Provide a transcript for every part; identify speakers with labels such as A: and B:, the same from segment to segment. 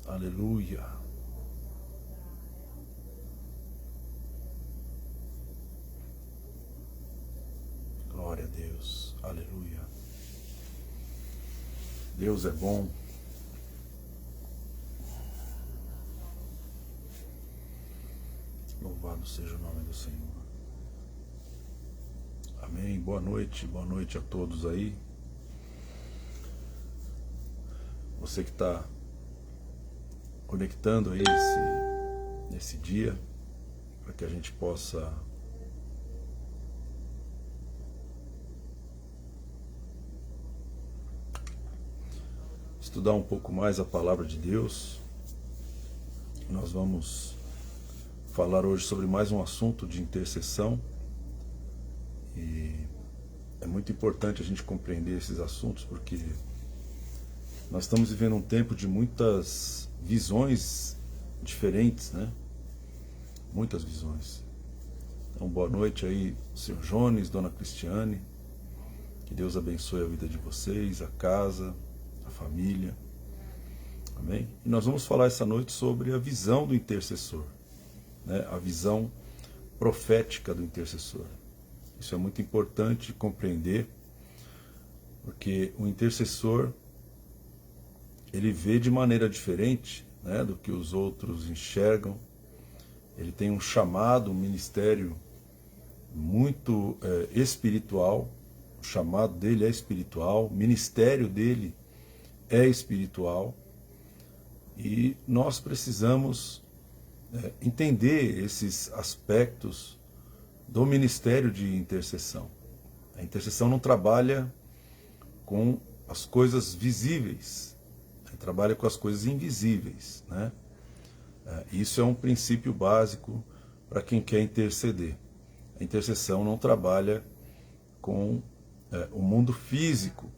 A: Aleluia. Glória a Deus. Aleluia. Deus é bom. Louvado seja o nome do Senhor. Amém. Boa noite a todos aí. Você que está conectando aí nesse dia, para que a gente possa estudar um pouco mais a palavra de Deus. Nós vamos falar hoje sobre mais um assunto de intercessão. E é muito importante a gente compreender esses assuntos, porque nós estamos vivendo um tempo de muitas visões diferentes, né? Muitas visões. Então, boa noite aí, Sr. Jones, Dona Cristiane. Que Deus abençoe a vida de vocês, a casa, a família. Amém? E nós vamos falar essa noite sobre a visão do intercessor, né? A visão profética do intercessor. Isso é muito importante compreender, porque o intercessor, ele vê de maneira diferente, né, do que os outros enxergam. Ele tem um chamado, um ministério muito espiritual. O chamado dele é espiritual, o ministério dele é espiritual. E nós precisamos entender esses aspectos do ministério de intercessão. A intercessão não trabalha com as coisas visíveis, trabalha com as coisas invisíveis, né? Isso é um princípio básico para quem quer interceder. A intercessão não trabalha com o mundo físico,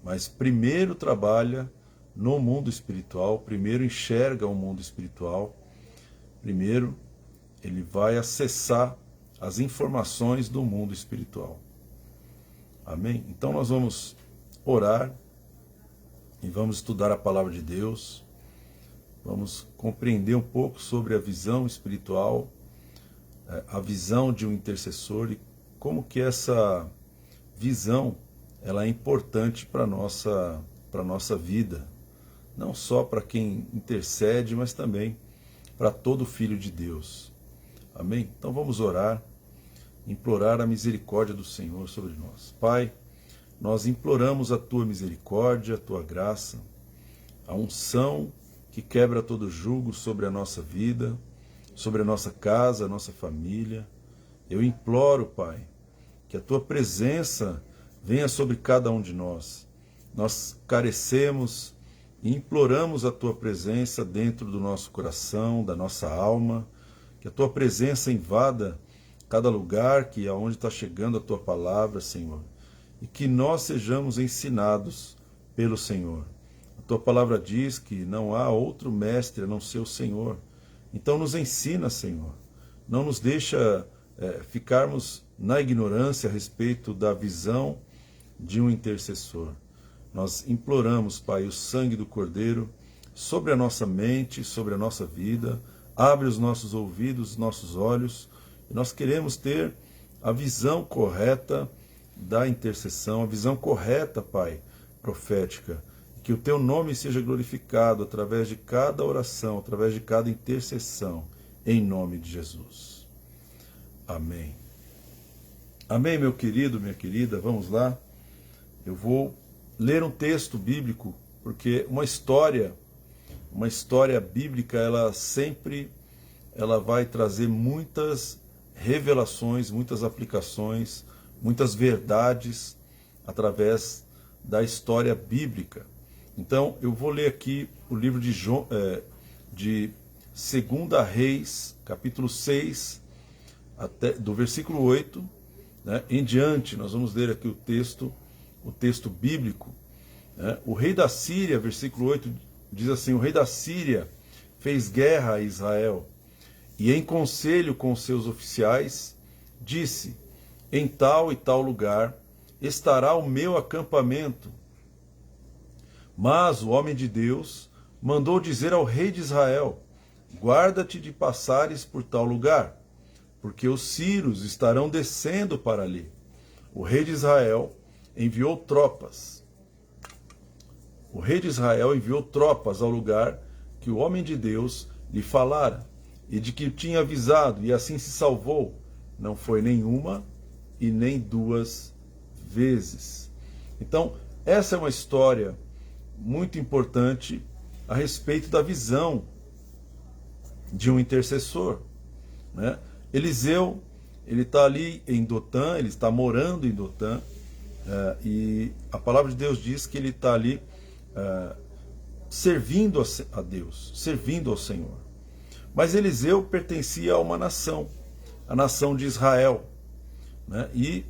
A: mas primeiro trabalha no mundo espiritual, primeiro enxerga o mundo espiritual, primeiro ele vai acessar as informações do mundo espiritual. Amém? Então nós vamos orar e vamos estudar a palavra de Deus. Vamos compreender um pouco sobre a visão espiritual, a visão de um intercessor e como que essa visão ela é importante para a nossa vida. Não só para quem intercede, mas também para todo filho de Deus. Amém? Então vamos orar, implorar a misericórdia do Senhor sobre nós. Pai, nós imploramos a Tua misericórdia, a Tua graça, a unção que quebra todo jugo sobre a nossa vida, sobre a nossa casa, a nossa família. Eu imploro, Pai, que a Tua presença venha sobre cada um de nós. Nós carecemos e imploramos a Tua presença dentro do nosso coração, da nossa alma, que a Tua presença invada cada lugar que aonde está chegando a Tua palavra, Senhor, e que nós sejamos ensinados pelo Senhor. A Tua palavra diz que não há outro mestre a não ser o Senhor. Então nos ensina, Senhor. Não nos deixa ficarmos na ignorância a respeito da visão de um intercessor. Nós imploramos, Pai, o sangue do Cordeiro sobre a nossa mente, sobre a nossa vida. Abre os nossos ouvidos, os nossos olhos. E nós queremos ter a visão correta da intercessão, a visão correta, Pai, profética. Que o Teu nome seja glorificado através de cada oração, através de cada intercessão, em nome de Jesus. Amém. Amém, meu querido, minha querida. Vamos lá. Eu vou ler um texto bíblico, porque uma história bíblica, ela vai trazer muitas revelações, muitas aplicações, muitas verdades através da história bíblica. Então, eu vou ler aqui o livro de 2 Reis, capítulo 6, do versículo 8, né, em diante. Nós vamos ler aqui o texto bíblico. Né? O rei da Síria, versículo 8, diz assim: o rei da Síria fez guerra a Israel, e em conselho com seus oficiais, disse: em tal e tal lugar estará o meu acampamento. Mas o homem de Deus mandou dizer ao rei de Israel: guarda-te de passares por tal lugar, porque os sírios estarão descendo para ali. O rei de Israel enviou tropas. O rei de Israel enviou tropas ao lugar que o homem de Deus lhe falara, e de que tinha avisado, e assim se salvou. Não foi nenhuma e nem duas vezes. Então, essa é uma história muito importante a respeito da visão de um intercessor, né? Eliseu, ele está ali em Dotã, ele está morando em Dotã, e a palavra de Deus diz que ele está ali servindo a Deus, servindo ao Senhor. Mas Eliseu pertencia a uma nação, a nação de Israel, né? E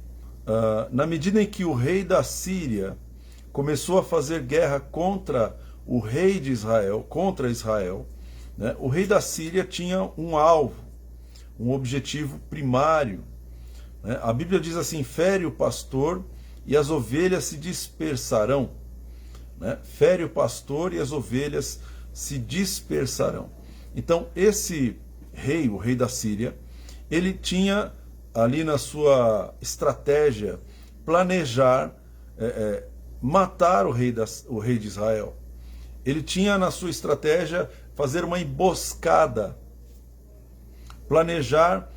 A: na medida em que o rei da Síria começou a fazer guerra contra o rei de Israel, contra Israel, né? O rei da Síria tinha um alvo, um objetivo primário, né? A Bíblia diz assim: fere o pastor e as ovelhas se dispersarão, né? Fere o pastor e as ovelhas se dispersarão. Então esse rei, o rei da Síria, ele tinha ali na sua estratégia planejar matar o rei de Israel. Ele tinha na sua estratégia fazer uma emboscada, planejar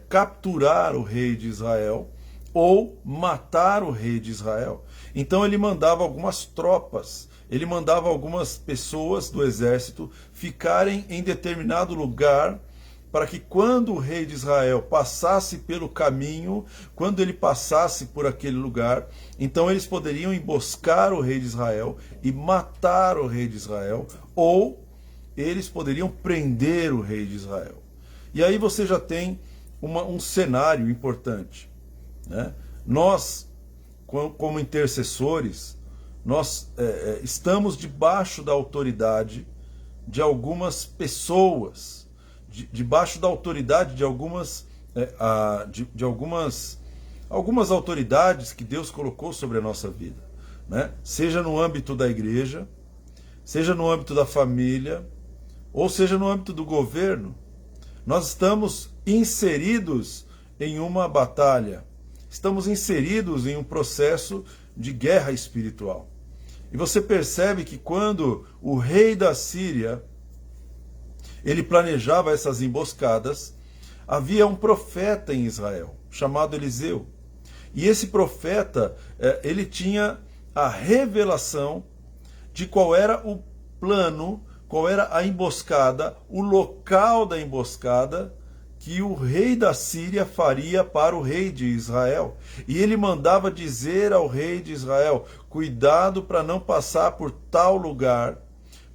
A: capturar o rei de Israel ou matar o rei de Israel. Então ele mandava algumas tropas, ele mandava algumas pessoas do exército ficarem em determinado lugar, para que quando o rei de Israel passasse pelo caminho, quando ele passasse por aquele lugar, então eles poderiam emboscar o rei de Israel e matar o rei de Israel, ou eles poderiam prender o rei de Israel. E aí você já tem um cenário importante, né? Nós, como intercessores, nós estamos debaixo da autoridade de algumas pessoas, debaixo da autoridade de algumas algumas autoridades que Deus colocou sobre a nossa vida, né? Seja no âmbito da igreja, seja no âmbito da família, ou seja no âmbito do governo. Nós estamos inseridos em uma batalha, estamos inseridos em um processo de guerra espiritual. E você percebe que quando o rei da Síria ele planejava essas emboscadas, havia um profeta em Israel, chamado Eliseu. E esse profeta, ele tinha a revelação de qual era o plano, qual era a emboscada, o local da emboscada que o rei da Síria faria para o rei de Israel. E ele mandava dizer ao rei de Israel: cuidado para não passar por tal lugar,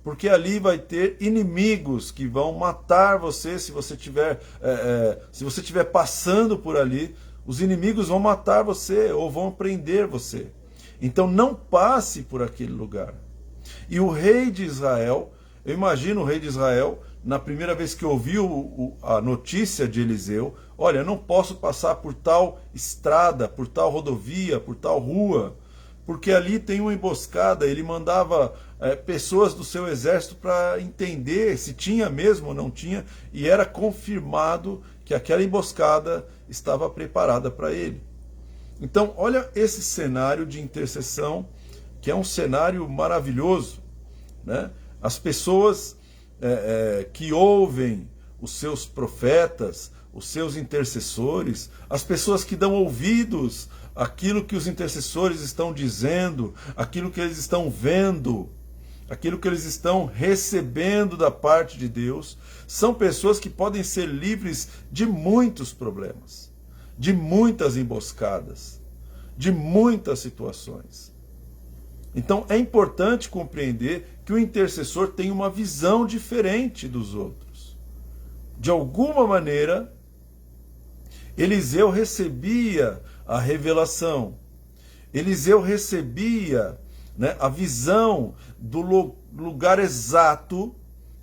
A: porque ali vai ter inimigos que vão matar você se você estiver passando por ali. Os inimigos vão matar você ou vão prender você. Então não passe por aquele lugar. E o rei de Israel, eu imagino o rei de Israel, na primeira vez que ouviu a notícia de Eliseu: olha, eu não posso passar por tal estrada, por tal rodovia, por tal rua, porque ali tem uma emboscada. Ele mandava pessoas do seu exército para entender se tinha mesmo ou não tinha, e era confirmado que aquela emboscada estava preparada para ele. Então, olha esse cenário de intercessão, que é um cenário maravilhoso, né? As pessoas que ouvem os seus profetas, os seus intercessores, as pessoas que dão ouvidos àquilo que os intercessores estão dizendo, aquilo que eles estão vendo, aquilo que eles estão recebendo da parte de Deus, são pessoas que podem ser livres de muitos problemas, de muitas emboscadas, de muitas situações. Então é importante compreender que o intercessor tem uma visão diferente dos outros. De alguma maneira, Eliseu recebia a revelação, Eliseu recebia, né, a visão do lugar exato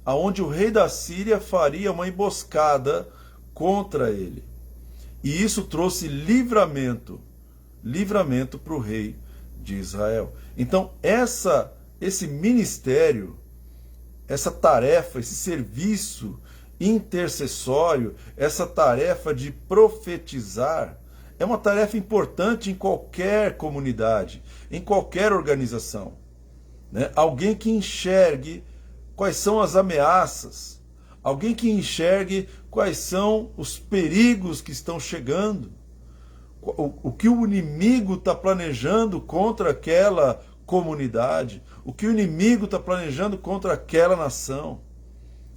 A: aonde o rei da Síria faria uma emboscada contra ele. E isso trouxe livramento para o rei de Israel. Então esse ministério essa tarefa, esse serviço intercessório, essa tarefa de profetizar, é uma tarefa importante em qualquer comunidade, em qualquer organização, né? Alguém que enxergue quais são as ameaças, alguém que enxergue quais são os perigos que estão chegando, o que o inimigo está planejando contra aquela comunidade, o que o inimigo está planejando contra aquela nação.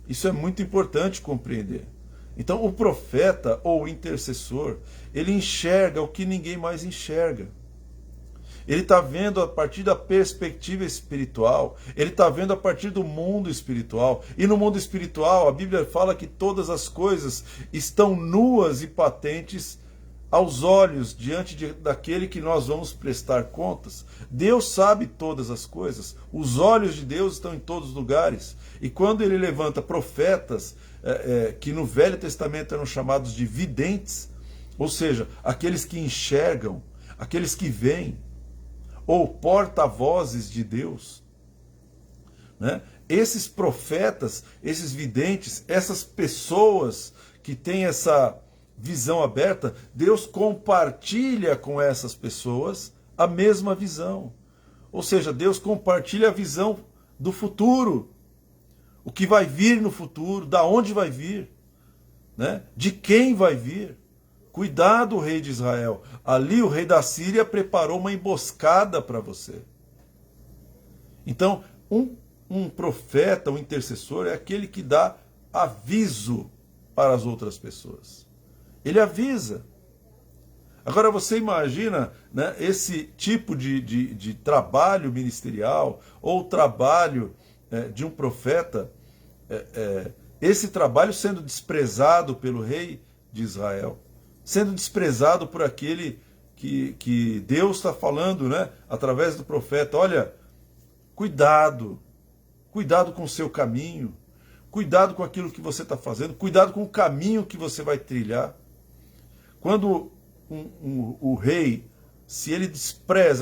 A: Isso é muito importante compreender. Então o profeta ou o intercessor, ele enxerga o que ninguém mais enxerga. Ele está vendo a partir da perspectiva espiritual, ele está vendo a partir do mundo espiritual. E no mundo espiritual, a Bíblia fala que todas as coisas estão nuas e patentes aos olhos, diante daquele que nós vamos prestar contas. Deus sabe todas as coisas, os olhos de Deus estão em todos os lugares. E quando ele levanta profetas, que no Velho Testamento eram chamados de videntes, ou seja, aqueles que enxergam, aqueles que veem, ou porta-vozes de Deus, né? Esses profetas, esses videntes, essas pessoas que têm essa visão aberta, Deus compartilha com essas pessoas a mesma visão. Ou seja, Deus compartilha a visão do futuro, o que vai vir no futuro, da onde vai vir, né? De quem vai vir. Cuidado, rei de Israel. Ali o rei da Síria preparou uma emboscada para você. Então, um profeta, um intercessor, é aquele que dá aviso para as outras pessoas. Ele avisa. Agora você imagina, né, esse tipo de trabalho ministerial, ou trabalho de um profeta, esse trabalho sendo desprezado pelo rei de Israel, sendo desprezado por aquele que Deus está falando, né, através do profeta. Olha, cuidado com o seu caminho, cuidado com aquilo que você está fazendo, cuidado com o caminho que você vai trilhar. Quando o rei,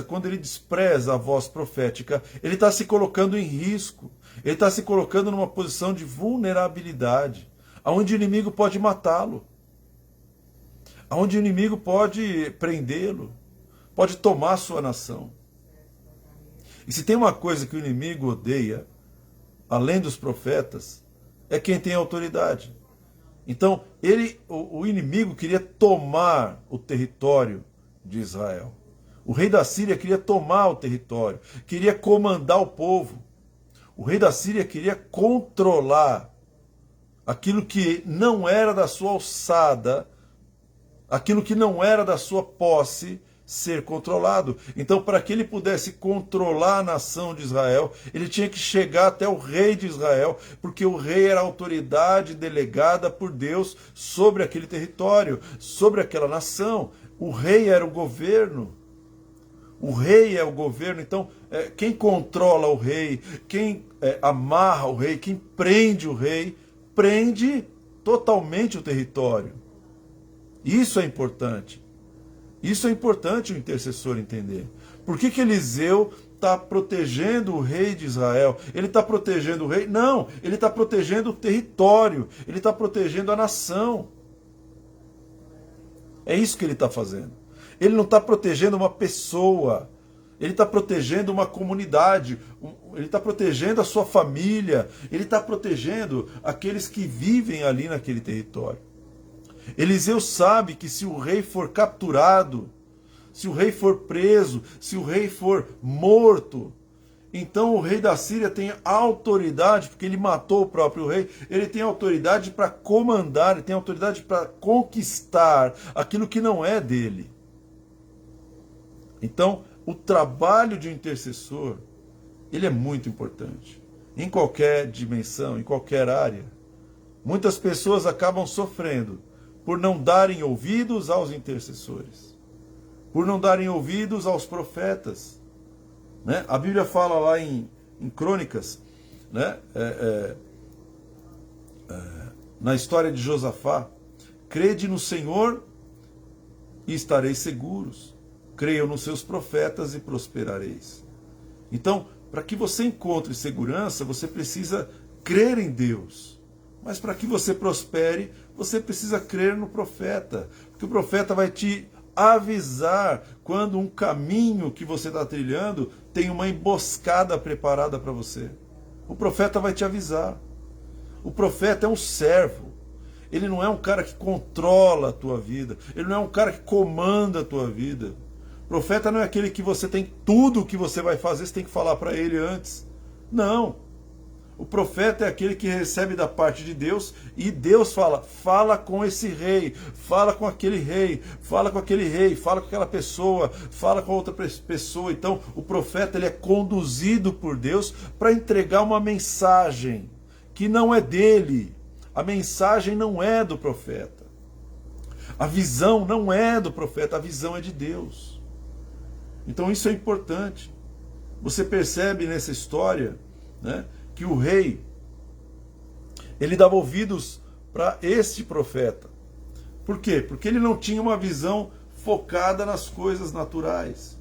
A: quando ele despreza a voz profética, ele está se colocando em risco, ele está se colocando numa posição de vulnerabilidade, onde o inimigo pode matá-lo, onde o inimigo pode prendê-lo, pode tomar a sua nação. E se tem uma coisa que o inimigo odeia, além dos profetas, é quem tem autoridade. Então, o inimigo queria tomar o território de Israel. O rei da Síria queria tomar o território, queria comandar o povo. O rei da Síria queria controlar aquilo que não era da sua alçada, aquilo que não era da sua posse, ser controlado. Então, para que ele pudesse controlar a nação de Israel, ele tinha que chegar até o rei de Israel, porque o rei era a autoridade delegada por Deus sobre aquele território, sobre aquela nação. O rei era o governo. O rei é o governo. Então, quem controla o rei, quem amarra o rei, quem prende o rei, prende totalmente o território. Isso é importante. Isso é importante o intercessor entender. Por que Eliseu está protegendo o rei de Israel? Ele está protegendo o rei? Não, ele está protegendo o território, ele está protegendo a nação. É isso que ele está fazendo. Ele não está protegendo uma pessoa, ele está protegendo uma comunidade, ele está protegendo a sua família, ele está protegendo aqueles que vivem ali naquele território. Eliseu sabe que se o rei for capturado, se o rei for preso, se o rei for morto, então o rei da Síria tem autoridade, porque ele matou o próprio rei, ele tem autoridade para comandar, ele tem autoridade para conquistar aquilo que não é dele. Então, o trabalho de um intercessor, ele é muito importante. Em qualquer dimensão, em qualquer área. Muitas pessoas acabam sofrendo por não darem ouvidos aos intercessores, por não darem ouvidos aos profetas, né? A Bíblia fala lá em Crônicas, né? Na história de Josafá: crede no Senhor e estareis seguros, creiam nos seus profetas e prosperareis. Então, para que você encontre segurança, você precisa crer em Deus. Mas para que você prospere, você precisa crer no profeta. Porque o profeta vai te avisar quando um caminho que você está trilhando tem uma emboscada preparada para você. O profeta vai te avisar. O profeta é um servo. Ele não é um cara que controla a tua vida. Ele não é um cara que comanda a tua vida. O profeta não é aquele que você tem tudo o que você vai fazer, você tem que falar para ele antes. Não. O profeta é aquele que recebe da parte de Deus e Deus fala com esse rei, fala com aquele rei, fala com aquele rei, fala com aquela pessoa, fala com outra pessoa. Então o profeta ele é conduzido por Deus para entregar uma mensagem que não é dele. A mensagem não é do profeta. A visão não é do profeta, a visão é de Deus. Então isso é importante. Você percebe nessa história, né, que o rei, ele dava ouvidos para este profeta. Por quê? Porque ele não tinha uma visão focada nas coisas naturais.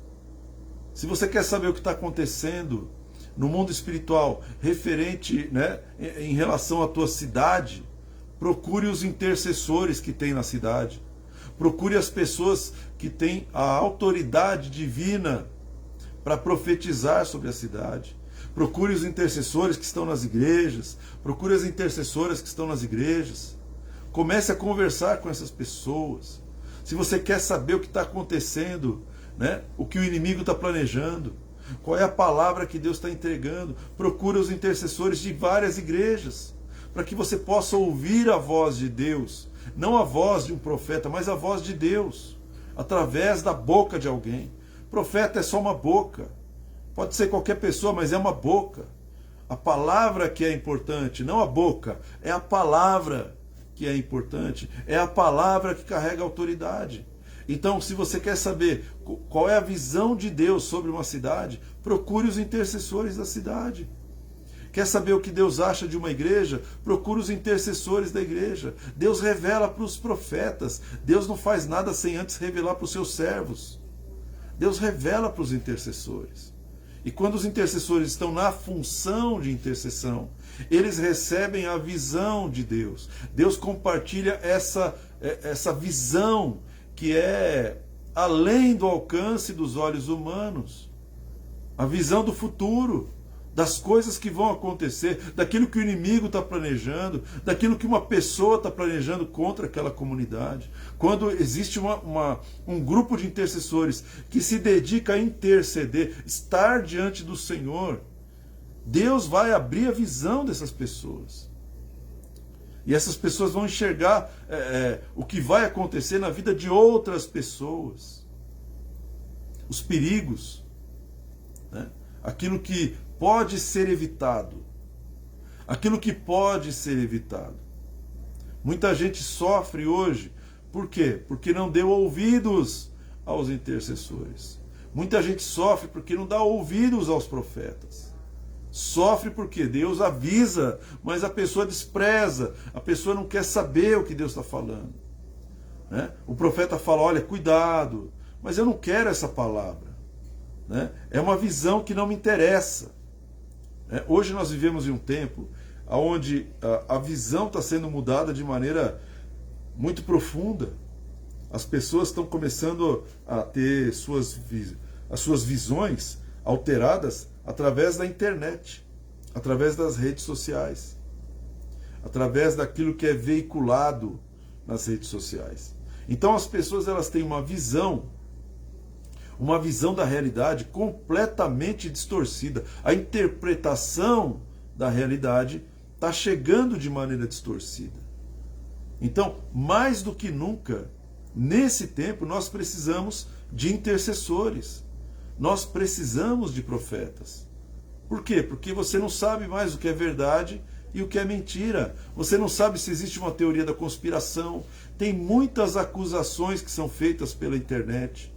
A: Se você quer saber o que está acontecendo no mundo espiritual, referente, né, em relação à tua cidade, procure os intercessores que tem na cidade. Procure as pessoas que têm a autoridade divina para profetizar sobre a cidade. Procure os intercessores que estão nas igrejas. Procure as intercessoras que estão nas igrejas. Comece a conversar com essas pessoas. Se você quer saber o que está acontecendo, né, o que o inimigo está planejando, qual é a palavra que Deus está entregando, procure os intercessores de várias igrejas, para que você possa ouvir a voz de Deus, não a voz de um profeta, mas a voz de Deus, através da boca de alguém. Profeta é só uma boca. Pode ser qualquer pessoa, mas é uma boca. A palavra que é importante, não a boca, é a palavra que é importante, é a palavra que carrega autoridade. Então, se você quer saber qual é a visão de Deus sobre uma cidade, procure os intercessores da cidade. Quer saber o que Deus acha de uma igreja? Procure os intercessores da igreja. Deus revela para os profetas. Deus não faz nada sem antes revelar para os seus servos. Deus revela para os intercessores. E quando os intercessores estão na função de intercessão, eles recebem a visão de Deus. Deus compartilha essa visão que é além do alcance dos olhos humanos. A visão do futuro, das coisas que vão acontecer, daquilo que o inimigo está planejando, daquilo que uma pessoa está planejando contra aquela comunidade. Quando existe um grupo de intercessores que se dedica a interceder, estar diante do Senhor, Deus vai abrir a visão dessas pessoas. E essas pessoas vão enxergar o que vai acontecer na vida de outras pessoas. Os perigos, né? Aquilo que pode ser evitado. Aquilo que pode ser evitado. Muita gente sofre hoje. Por quê? Porque não deu ouvidos aos intercessores. Muita gente sofre porque não dá ouvidos aos profetas. Sofre porque Deus avisa, mas a pessoa despreza. A pessoa não quer saber o que Deus está falando, né? O profeta fala, olha, cuidado, mas eu não quero essa palavra, né? É uma visão que não me interessa. Hoje nós vivemos em um tempo onde a visão está sendo mudada de maneira muito profunda. As pessoas estão começando a ter as suas visões alteradas através da internet, através das redes sociais, através daquilo que é veiculado nas redes sociais. Então as pessoas elas têm uma visão da realidade completamente distorcida. A interpretação da realidade está chegando de maneira distorcida. Então, mais do que nunca, nesse tempo, nós precisamos de intercessores. Nós precisamos de profetas. Por quê? Porque você não sabe mais o que é verdade e o que é mentira. Você não sabe se existe uma teoria da conspiração. Tem muitas acusações que são feitas pela internet.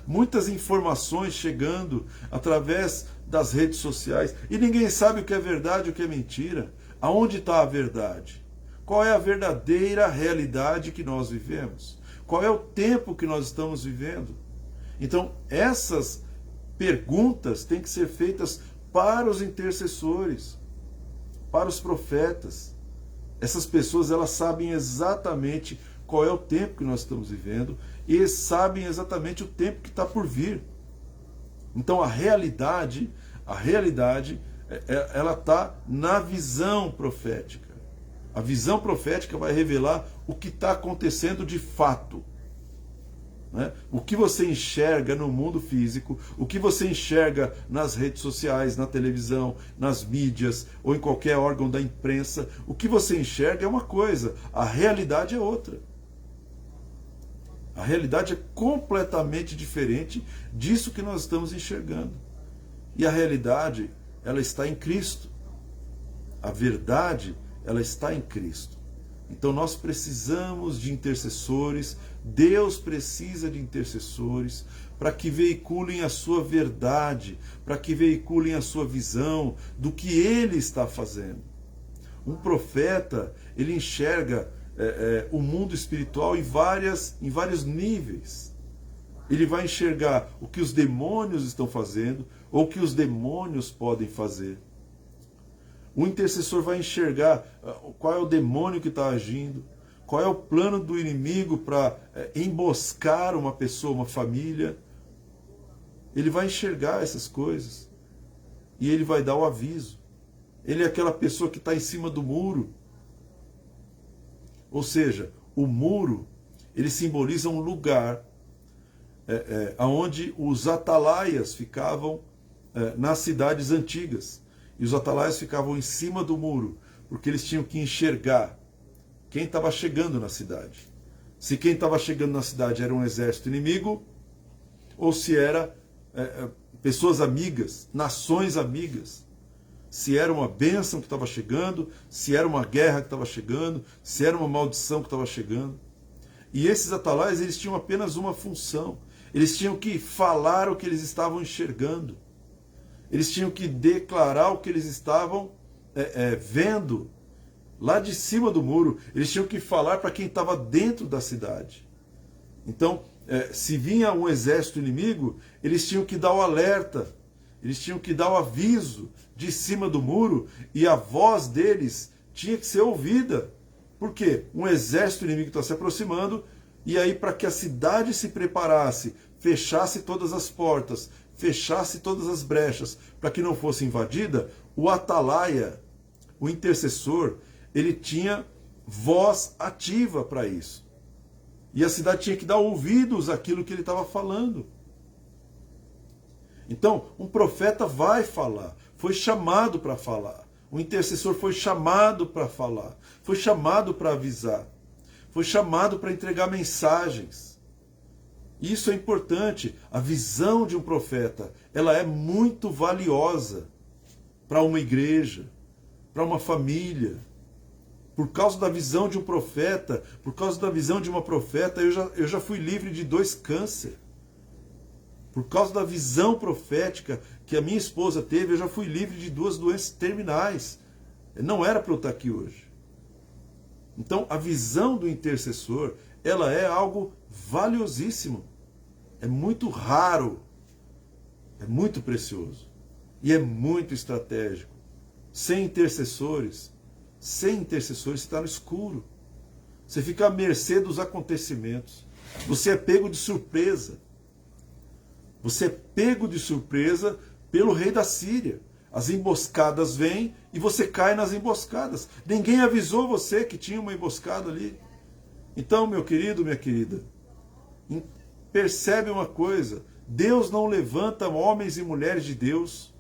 A: Muitas informações chegando através das redes sociais. E ninguém sabe o que é verdade e o que é mentira. Aonde está a verdade? Qual é a verdadeira realidade que nós vivemos? Qual é o tempo que nós estamos vivendo? Então, essas perguntas têm que ser feitas para os intercessores, para os profetas. Essas pessoas, elas sabem exatamente qual é o tempo que nós estamos vivendo e sabem exatamente o tempo que está por vir. Então a realidade, ela está na visão profética. A visão profética vai revelar o que está acontecendo de fato. Né? O que você enxerga no mundo físico, o que você enxerga nas redes sociais, na televisão, nas mídias ou em qualquer órgão da imprensa, o que você enxerga é uma coisa, a realidade é outra. A realidade é completamente diferente disso que nós estamos enxergando. E a realidade, ela está em Cristo. A verdade, ela está em Cristo. Então nós precisamos de intercessores, Deus precisa de intercessores para que veiculem a sua verdade, para que veiculem a sua visão do que Ele está fazendo. Um profeta, ele enxerga o mundo espiritual em vários níveis. Ele vai enxergar o que os demônios estão fazendo ou o que os demônios podem fazer. O intercessor vai enxergar qual é o demônio que está agindo, qual é o plano do inimigo para emboscar uma pessoa, uma família. Ele vai enxergar essas coisas e ele vai dar o aviso. Ele é aquela pessoa que está em cima do muro. Ou seja, o muro, ele simboliza um lugar onde os atalaias ficavam nas cidades antigas. E os atalaias ficavam em cima do muro, porque eles tinham que enxergar quem estava chegando na cidade. Se quem estava chegando na cidade era um exército inimigo, ou se era pessoas amigas, nações amigas. Se era uma bênção que estava chegando, se era uma guerra que estava chegando, se era uma maldição que estava chegando. E esses atalaias, eles tinham apenas uma função. Eles tinham que falar o que eles estavam enxergando. Eles tinham que declarar o que eles estavam vendo lá de cima do muro. Eles tinham que falar para quem estava dentro da cidade. Então, se vinha um exército inimigo, eles tinham que dar o alerta, eles tinham que dar o aviso de cima do muro e a voz deles tinha que ser ouvida. Por quê? Um exército inimigo está se aproximando e aí, para que a cidade se preparasse, fechasse todas as portas, fechasse todas as brechas para que não fosse invadida, o atalaia, o intercessor, ele tinha voz ativa para isso. E a cidade tinha que dar ouvidos àquilo que ele estava falando. Então, um profeta vai falar, foi chamado para falar. O intercessor foi chamado para falar, foi chamado para avisar, foi chamado para entregar mensagens. Isso é importante. A visão de um profeta, ela é muito valiosa para uma igreja, para uma família. Por causa da visão de um profeta, por causa da visão de uma profeta, eu já fui livre de 2 cânceres. Por causa da visão profética que a minha esposa teve, eu já fui livre de 2 doenças terminais. Não era para eu estar aqui hoje. Então, a visão do intercessor, ela é algo valiosíssimo. É muito raro. É muito precioso. E é muito estratégico. Sem intercessores você está no escuro. Você fica à mercê dos acontecimentos. Você é pego de surpresa. Você é pego de surpresa pelo rei da Síria. As emboscadas vêm e você cai nas emboscadas. Ninguém avisou você que tinha uma emboscada ali. Então, meu querido, minha querida, percebe uma coisa. Deus não levanta homens e mulheres de Deus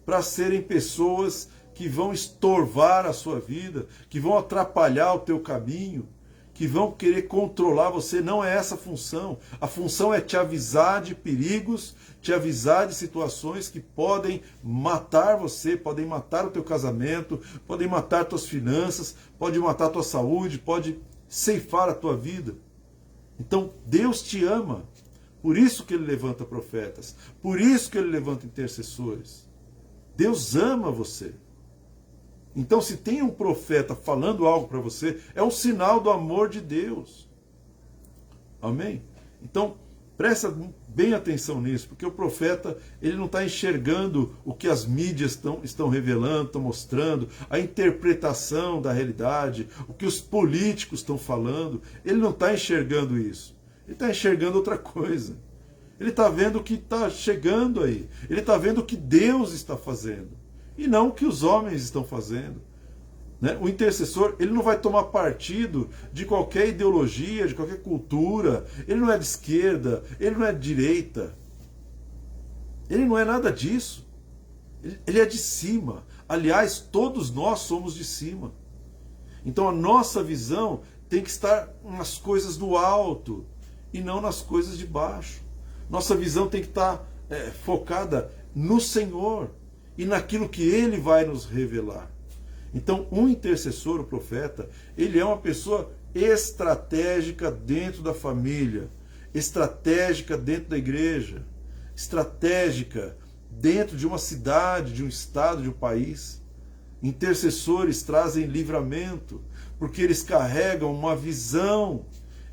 A: para serem pessoas que vão estorvar a sua vida, que vão atrapalhar o teu caminho, que vão querer controlar você. Não é essa a função. A função é te avisar de perigos, te avisar de situações que podem matar você, podem matar o teu casamento, podem matar tuas finanças, podem matar a tua saúde, pode ceifar a tua vida. Então Deus te ama. Por isso que Ele levanta profetas. Por isso que Ele levanta intercessores. Deus ama você. Então, se tem um profeta falando algo para você, é um sinal do amor de Deus. Amém? Então, Presta bem atenção nisso, porque o profeta ele não está enxergando o que as mídias estão revelando, estão mostrando, a interpretação da realidade, o que os políticos estão falando. Ele não está enxergando isso. Ele está enxergando outra coisa. Ele está vendo o que está chegando aí. Ele está vendo o que Deus está fazendo. E não o que os homens estão fazendo. Né? O intercessor ele não vai tomar partido de qualquer ideologia, de qualquer cultura. Ele não é de esquerda, ele não é de direita. Ele não é nada disso. Ele é de cima. Aliás, todos nós somos de cima. Então a nossa visão tem que estar nas coisas do alto e não nas coisas de baixo. Nossa visão tem que estar focada no Senhor e naquilo que Ele vai nos revelar. Então, um intercessor, o profeta, ele é uma pessoa estratégica dentro da família, estratégica dentro da igreja, estratégica dentro de uma cidade, de um estado, de um país. Intercessores trazem livramento, porque eles carregam uma visão.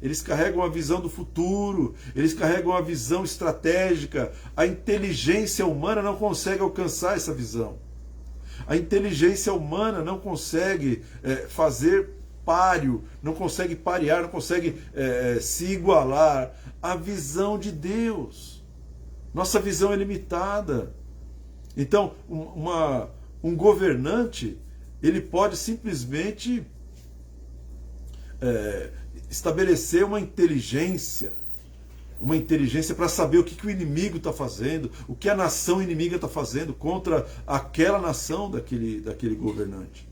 A: Eles carregam uma visão do futuro, eles carregam uma visão estratégica. A inteligência humana não consegue alcançar essa visão. A inteligência humana não consegue fazer páreo, não consegue parear, não consegue se igualar à visão de Deus. Nossa visão é limitada. Então, um governante, ele pode simplesmente estabelecer uma inteligência para saber o que o inimigo está fazendo, o que a nação inimiga está fazendo contra aquela nação daquele governante.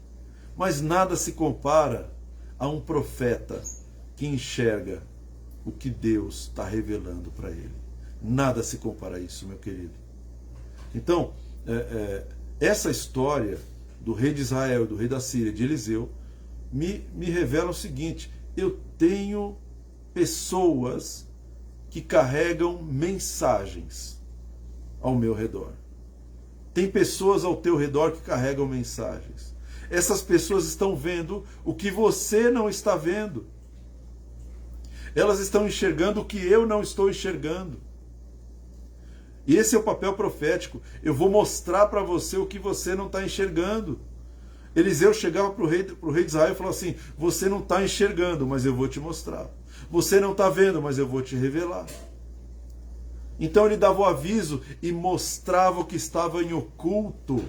A: Mas nada se compara a um profeta que enxerga o que Deus está revelando para ele. Nada se compara a isso, meu querido. Então, essa história do rei de Israel, do rei da Síria, de Eliseu, me revela o seguinte: eu tenho pessoas que carregam mensagens ao meu redor. Tem pessoas ao teu redor que carregam mensagens. Essas pessoas estão vendo o que você não está vendo. Elas estão enxergando o que eu não estou enxergando. E esse é o papel profético. Eu vou mostrar para você o que você não está enxergando. Eliseu chegava para o rei de Israel e falou assim: você não está enxergando, mas eu vou te mostrar. Você não está vendo, mas eu vou te revelar. Então ele dava o aviso e mostrava o que estava em oculto.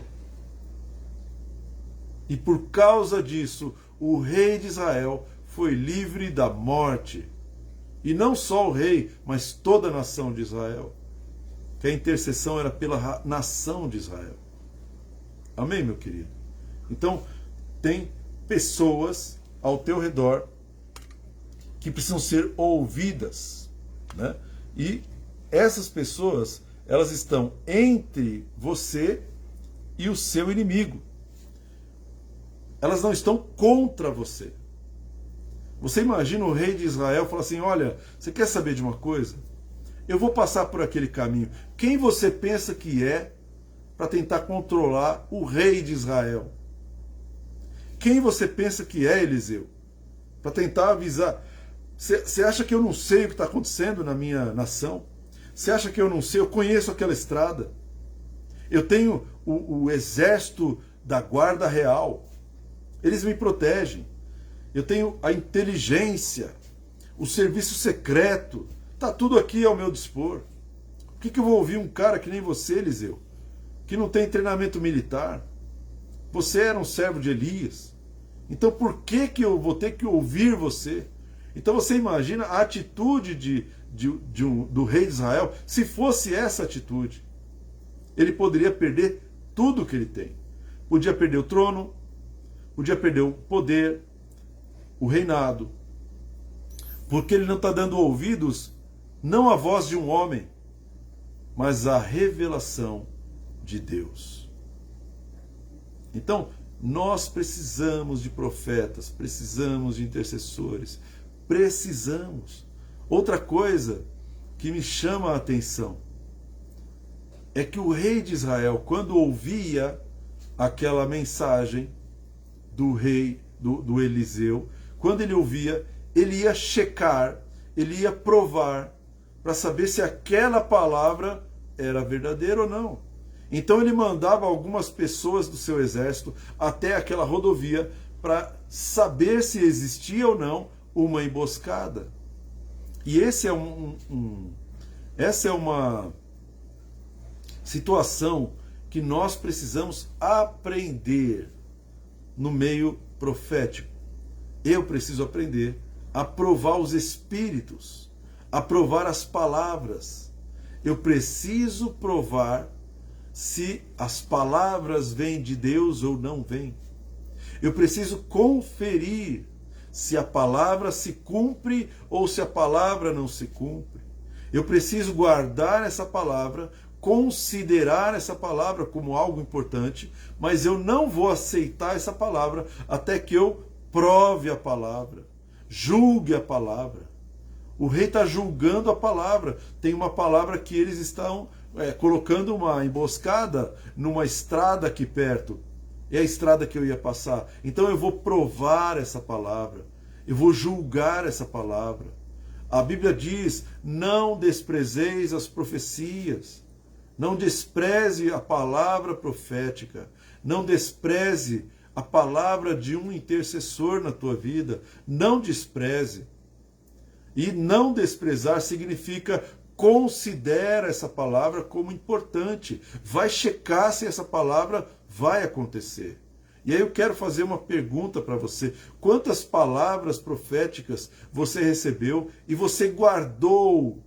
A: E por causa disso, o rei de Israel foi livre da morte. E não só o rei, mas toda a nação de Israel. Que a intercessão era pela nação de Israel. Amém, meu querido? Então, tem pessoas ao teu redor que precisam ser ouvidas, né? E essas pessoas, elas estão entre você e o seu inimigo. Elas não estão contra você. Você imagina o rei de Israel falar assim: olha, você quer saber de uma coisa? Eu vou passar por aquele caminho. Quem você pensa que é para tentar controlar o rei de Israel? Quem você pensa que é, Eliseu? Para tentar avisar. Você acha que eu não sei o que está acontecendo na minha nação? Você acha que eu não sei? Eu conheço aquela estrada. Eu tenho o exército da guarda real. Eles me protegem. Eu tenho a inteligência, o serviço secreto. Está tudo aqui ao meu dispor. Por que eu vou ouvir um cara que nem você, Eliseu? Que não tem treinamento militar? Você era um servo de Elias. Então por que eu vou ter que ouvir você? Então você imagina a atitude do rei de Israel. Se fosse essa atitude, ele poderia perder tudo que ele tem. Podia perder o trono, podia perder o poder, o reinado, porque ele não está dando ouvidos não à voz de um homem, mas à revelação de Deus. Então, nós precisamos de profetas, precisamos de intercessores, precisamos. Outra coisa que me chama a atenção é que o rei de Israel, quando ouvia aquela mensagem do rei, do Eliseu, quando ele ouvia, ele ia checar, ele ia provar para saber se aquela palavra era verdadeira ou não. Então ele mandava algumas pessoas do seu exército até aquela rodovia para saber se existia ou não uma emboscada. E essa é uma situação que nós precisamos aprender no meio profético. Eu preciso aprender a provar os espíritos, a provar as palavras. Eu preciso provar se as palavras vêm de Deus ou não vêm. Eu preciso conferir se a palavra se cumpre ou se a palavra não se cumpre. Eu preciso guardar essa palavra, considerar essa palavra como algo importante, mas eu não vou aceitar essa palavra até que eu prove a palavra, julgue a palavra. O rei está julgando a palavra. Tem uma palavra que eles estão colocando uma emboscada numa estrada aqui perto. É a estrada que eu ia passar. Então eu vou provar essa palavra. Eu vou julgar essa palavra. A Bíblia diz: não desprezeis as profecias. Não despreze a palavra profética. Não despreze a palavra de um intercessor na tua vida. Não despreze. E não desprezar significa considera essa palavra como importante. Vai checar se essa palavra vai acontecer. E aí eu quero fazer uma pergunta para você. Quantas palavras proféticas você recebeu e você guardou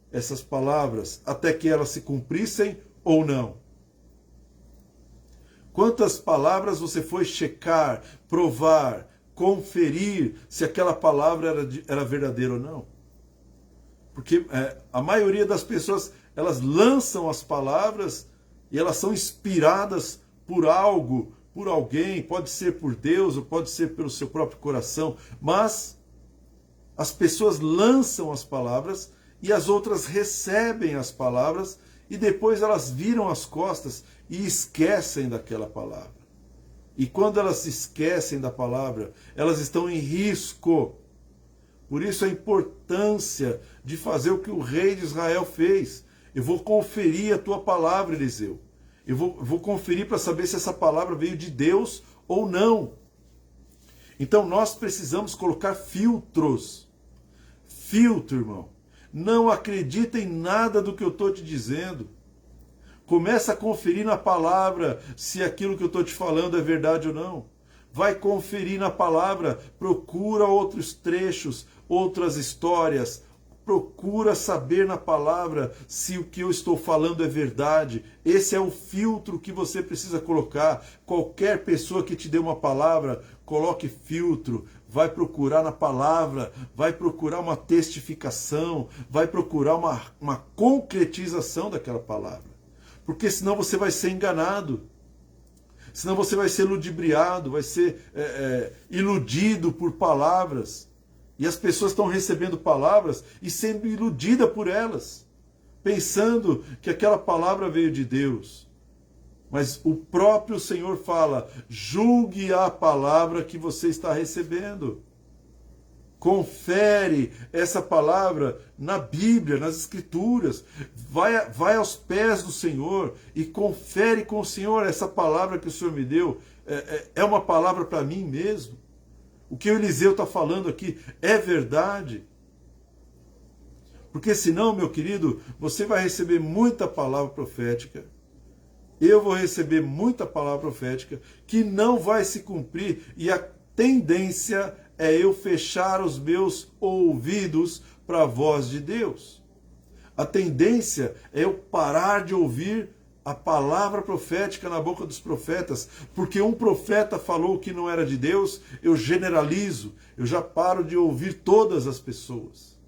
A: essas palavras até que elas se cumprissem ou não? Quantas palavras você foi checar, provar, conferir se aquela palavra era verdadeira ou não? Porque a maioria das pessoas, elas lançam as palavras e elas são inspiradas por algo, por alguém, pode ser por Deus ou pode ser pelo seu próprio coração, mas as pessoas lançam as palavras e as outras recebem as palavras e depois elas viram as costas e esquecem daquela palavra. E quando elas se esquecem da palavra, elas estão em risco. Por isso a importância de fazer o que o rei de Israel fez. Eu vou conferir a tua palavra, Eliseu. Eu vou conferir para saber se essa palavra veio de Deus ou não. Então nós precisamos colocar filtros. Filtro, irmão. Não acredita em nada do que eu estou te dizendo. Começa a conferir na palavra se aquilo que eu estou te falando é verdade ou não. Vai conferir na palavra, procura outros trechos, outras histórias. Procura saber na palavra se o que eu estou falando é verdade. Esse é o filtro que você precisa colocar. Qualquer pessoa que te dê uma palavra, coloque filtro. Vai procurar na palavra, vai procurar uma testificação, vai procurar uma concretização daquela palavra. Porque senão você vai ser enganado. Senão você vai ser ludibriado, vai ser iludido por palavras. E as pessoas estão recebendo palavras e sendo iludidas por elas, pensando que aquela palavra veio de Deus. Mas o próprio Senhor fala: julgue a palavra que você está recebendo. Confere essa palavra na Bíblia, nas Escrituras. Vai aos pés do Senhor e confere com o Senhor: essa palavra que o Senhor me deu é uma palavra para mim mesmo? O que o Eliseu está falando aqui é verdade? Porque senão, meu querido, você vai receber muita palavra profética. Eu vou receber muita palavra profética que não vai se cumprir. E a tendência é eu fechar os meus ouvidos para a voz de Deus. A tendência é eu parar de ouvir a palavra profética na boca dos profetas, porque um profeta falou que não era de Deus, eu generalizo, eu já paro de ouvir todas as pessoas.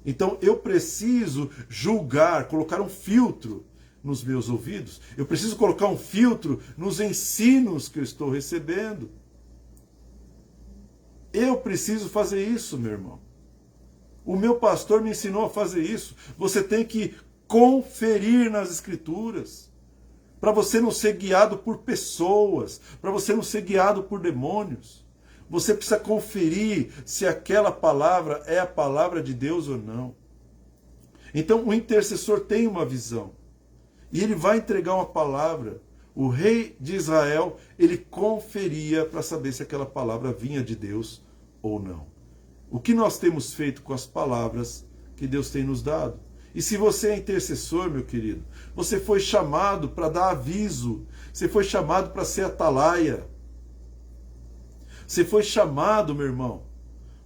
A: Então eu preciso julgar, colocar um filtro nos meus ouvidos, eu preciso colocar um filtro nos ensinos que eu estou recebendo. Eu preciso fazer isso, meu irmão. O meu pastor me ensinou a fazer isso. Você tem que conferir nas Escrituras, para você não ser guiado por pessoas, para você não ser guiado por demônios. Você precisa conferir se aquela palavra é a palavra de Deus ou não. Então o intercessor tem uma visão. E ele vai entregar uma palavra. O rei de Israel, ele conferia para saber se aquela palavra vinha de Deus ou não. O que nós temos feito com as palavras que Deus tem nos dado? E se você é intercessor, meu querido, você foi chamado para dar aviso, você foi chamado para ser atalaia. Você foi chamado, meu irmão,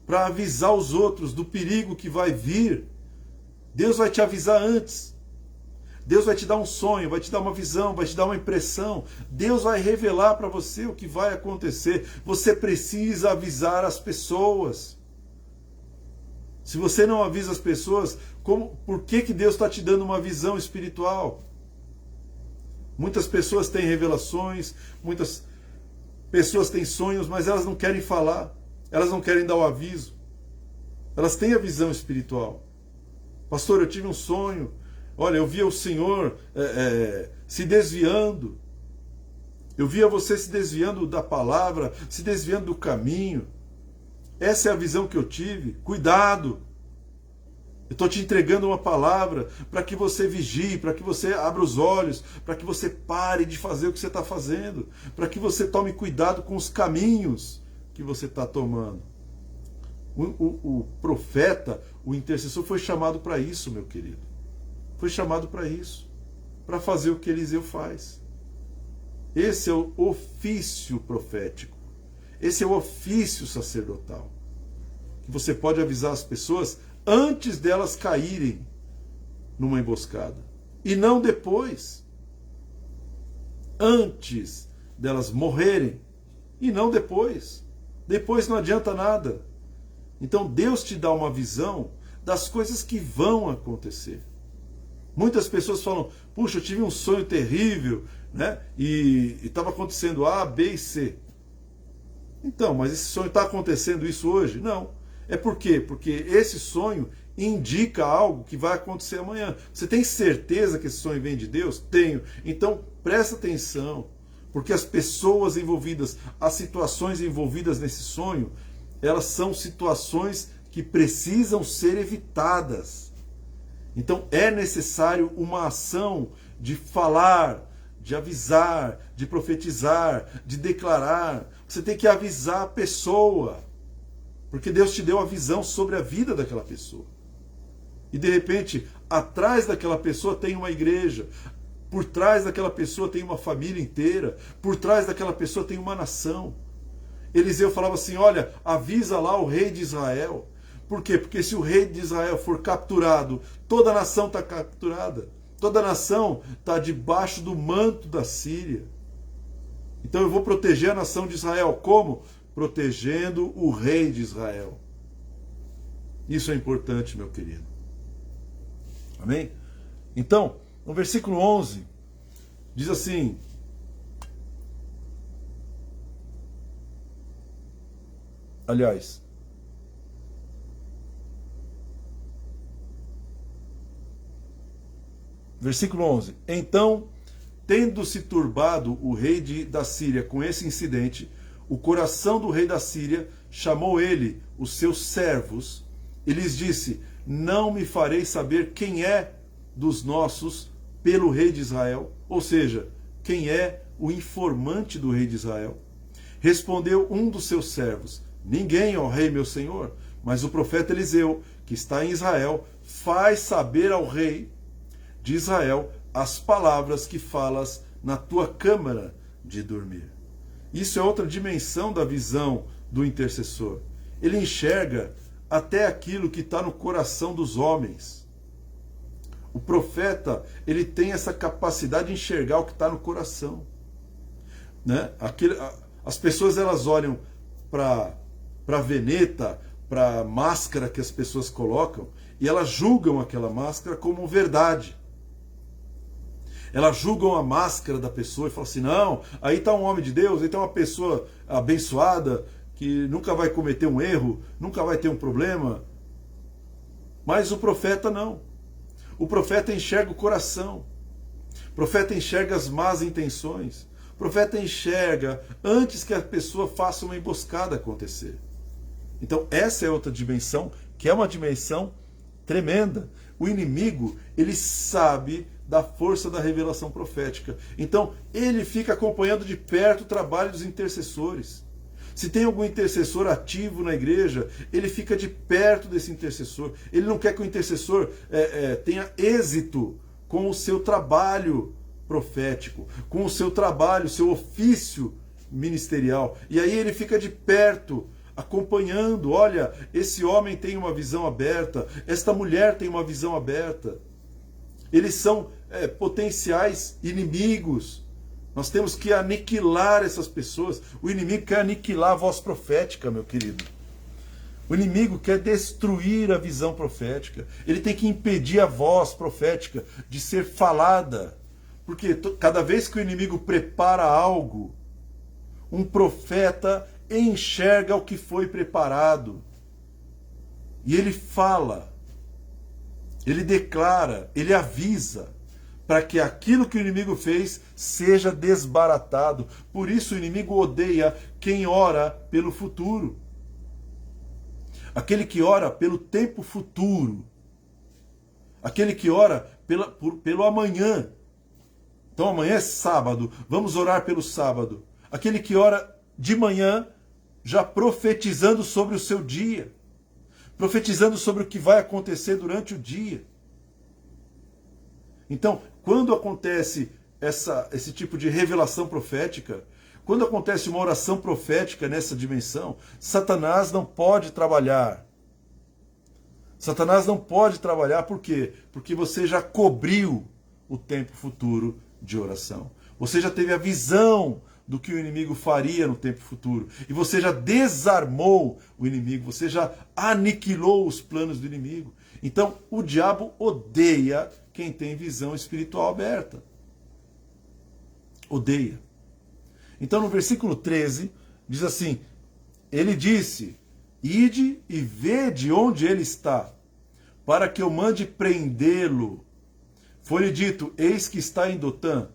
A: para avisar os outros do perigo que vai vir. Deus vai te avisar antes. Deus vai te dar um sonho, vai te dar uma visão, vai te dar uma impressão. Por vai revelar para você o que vai acontecer. Você precisa avisar as pessoas. Se você não avisa as pessoas, por que Deus está te dando uma visão espiritual? Muitas pessoas têm revelações, muitas pessoas têm sonhos, mas elas não querem falar, elas não querem dar o aviso. Elas têm a visão espiritual. Pastor, eu tive um sonho. Olha, eu via o Senhor se desviando. Eu via você se desviando da palavra, se desviando do caminho. Essa é a visão que eu tive. Cuidado! Eu estou te entregando uma palavra para que você vigie, para que você abra os olhos, para que você pare de fazer o que você está fazendo, para que você tome cuidado com os caminhos que você está tomando. O profeta, o intercessor, foi chamado para isso, meu querido. Foi chamado para isso, para fazer o que Eliseu faz. Esse é o ofício profético. Esse é o ofício sacerdotal. Que você pode avisar as pessoas antes delas caírem numa emboscada. E não depois. Antes delas morrerem. E não depois. Depois não adianta nada. Então Deus te dá uma visão das coisas que vão acontecer. Muitas pessoas falam, puxa, eu tive um sonho terrível, né? E estava acontecendo A, B e C. Então, mas esse sonho está acontecendo isso hoje? Não. É por quê? Porque esse sonho indica algo que vai acontecer amanhã. Você tem certeza que esse sonho vem de Deus? Tenho. Então, presta atenção, porque as pessoas envolvidas, as situações envolvidas nesse sonho, elas são situações que precisam ser evitadas. Então, é necessário uma ação de falar, de avisar, de profetizar, de declarar. Você tem que avisar a pessoa, porque Deus te deu a visão sobre a vida daquela pessoa. E de repente, atrás daquela pessoa tem uma igreja, por trás daquela pessoa tem uma família inteira, por trás daquela pessoa tem uma nação. Eliseu falava assim, olha, avisa lá o rei de Israel. Por quê? Porque se o rei de Israel for capturado, toda a nação está capturada. Toda a nação está debaixo do manto da Síria. Então eu vou proteger a nação de Israel. Como? Protegendo o rei de Israel. Isso é importante, meu querido. Amém? Então, no versículo 11, diz assim, aliás, versículo 11, então, tendo-se turbado o rei da Síria com esse incidente, o coração do rei da Síria chamou ele, os seus servos, e lhes disse, não me farei saber quem é dos nossos pelo rei de Israel, ou seja, quem é o informante do rei de Israel. Respondeu um dos seus servos, ninguém, ó rei meu senhor, mas o profeta Eliseu, que está em Israel, faz saber ao rei de Israel as palavras que falas na tua câmara de dormir. Isso é outra dimensão da visão do intercessor. Ele enxerga até aquilo que está no coração dos homens. O profeta, ele tem essa capacidade de enxergar o que está no coração. Né? As pessoas, elas olham para a veneta, para a máscara que as pessoas colocam, e elas julgam aquela máscara como verdade. Elas julgam a máscara da pessoa e falam assim, não, aí está um homem de Deus, aí está uma pessoa abençoada, que nunca vai cometer um erro, nunca vai ter um problema. Mas o profeta não. O profeta enxerga o coração. O profeta enxerga as más intenções. O profeta enxerga antes que a pessoa faça uma emboscada acontecer. Então essa é outra dimensão, que é uma dimensão tremenda. o inimigo, ele sabe da força da revelação profética. Então, ele fica acompanhando de perto o trabalho dos intercessores. Se tem algum intercessor ativo na igreja, ele fica de perto desse intercessor. Ele não quer que o intercessor tenha êxito com o seu trabalho profético, com o seu trabalho, seu ofício ministerial. E aí ele fica de perto, acompanhando. Olha, esse homem tem uma visão aberta, esta mulher tem uma visão aberta. Eles são potenciais inimigos. Nós temos que aniquilar essas pessoas. O inimigo quer aniquilar a voz profética, meu querido. O inimigo quer destruir a visão profética. Ele tem que impedir a voz profética de ser falada. Porque cada vez que o inimigo prepara algo, um profeta enxerga o que foi preparado. E ele fala, ele declara, ele avisa, para que aquilo que o inimigo fez seja desbaratado. Por isso o inimigo odeia quem ora pelo futuro. Aquele que ora pelo tempo futuro. Aquele que ora pelo amanhã. Então amanhã é sábado, vamos orar pelo sábado. Aquele que ora de manhã, já profetizando sobre o seu dia. Profetizando sobre o que vai acontecer durante o dia. Então, quando acontece esse tipo de revelação profética, quando acontece uma oração profética nessa dimensão, Satanás não pode trabalhar. Satanás não pode trabalhar, por quê? Porque você já cobriu o tempo futuro de oração. Você já teve a visão do que o inimigo faria no tempo futuro. E você já desarmou o inimigo, você já aniquilou os planos do inimigo. Então, o diabo odeia quem tem visão espiritual aberta. Odeia. Então, no versículo 13, diz assim: ele disse: ide e vede onde ele está, para que eu mande prendê-lo. Foi-lhe dito: eis que está em Dotã.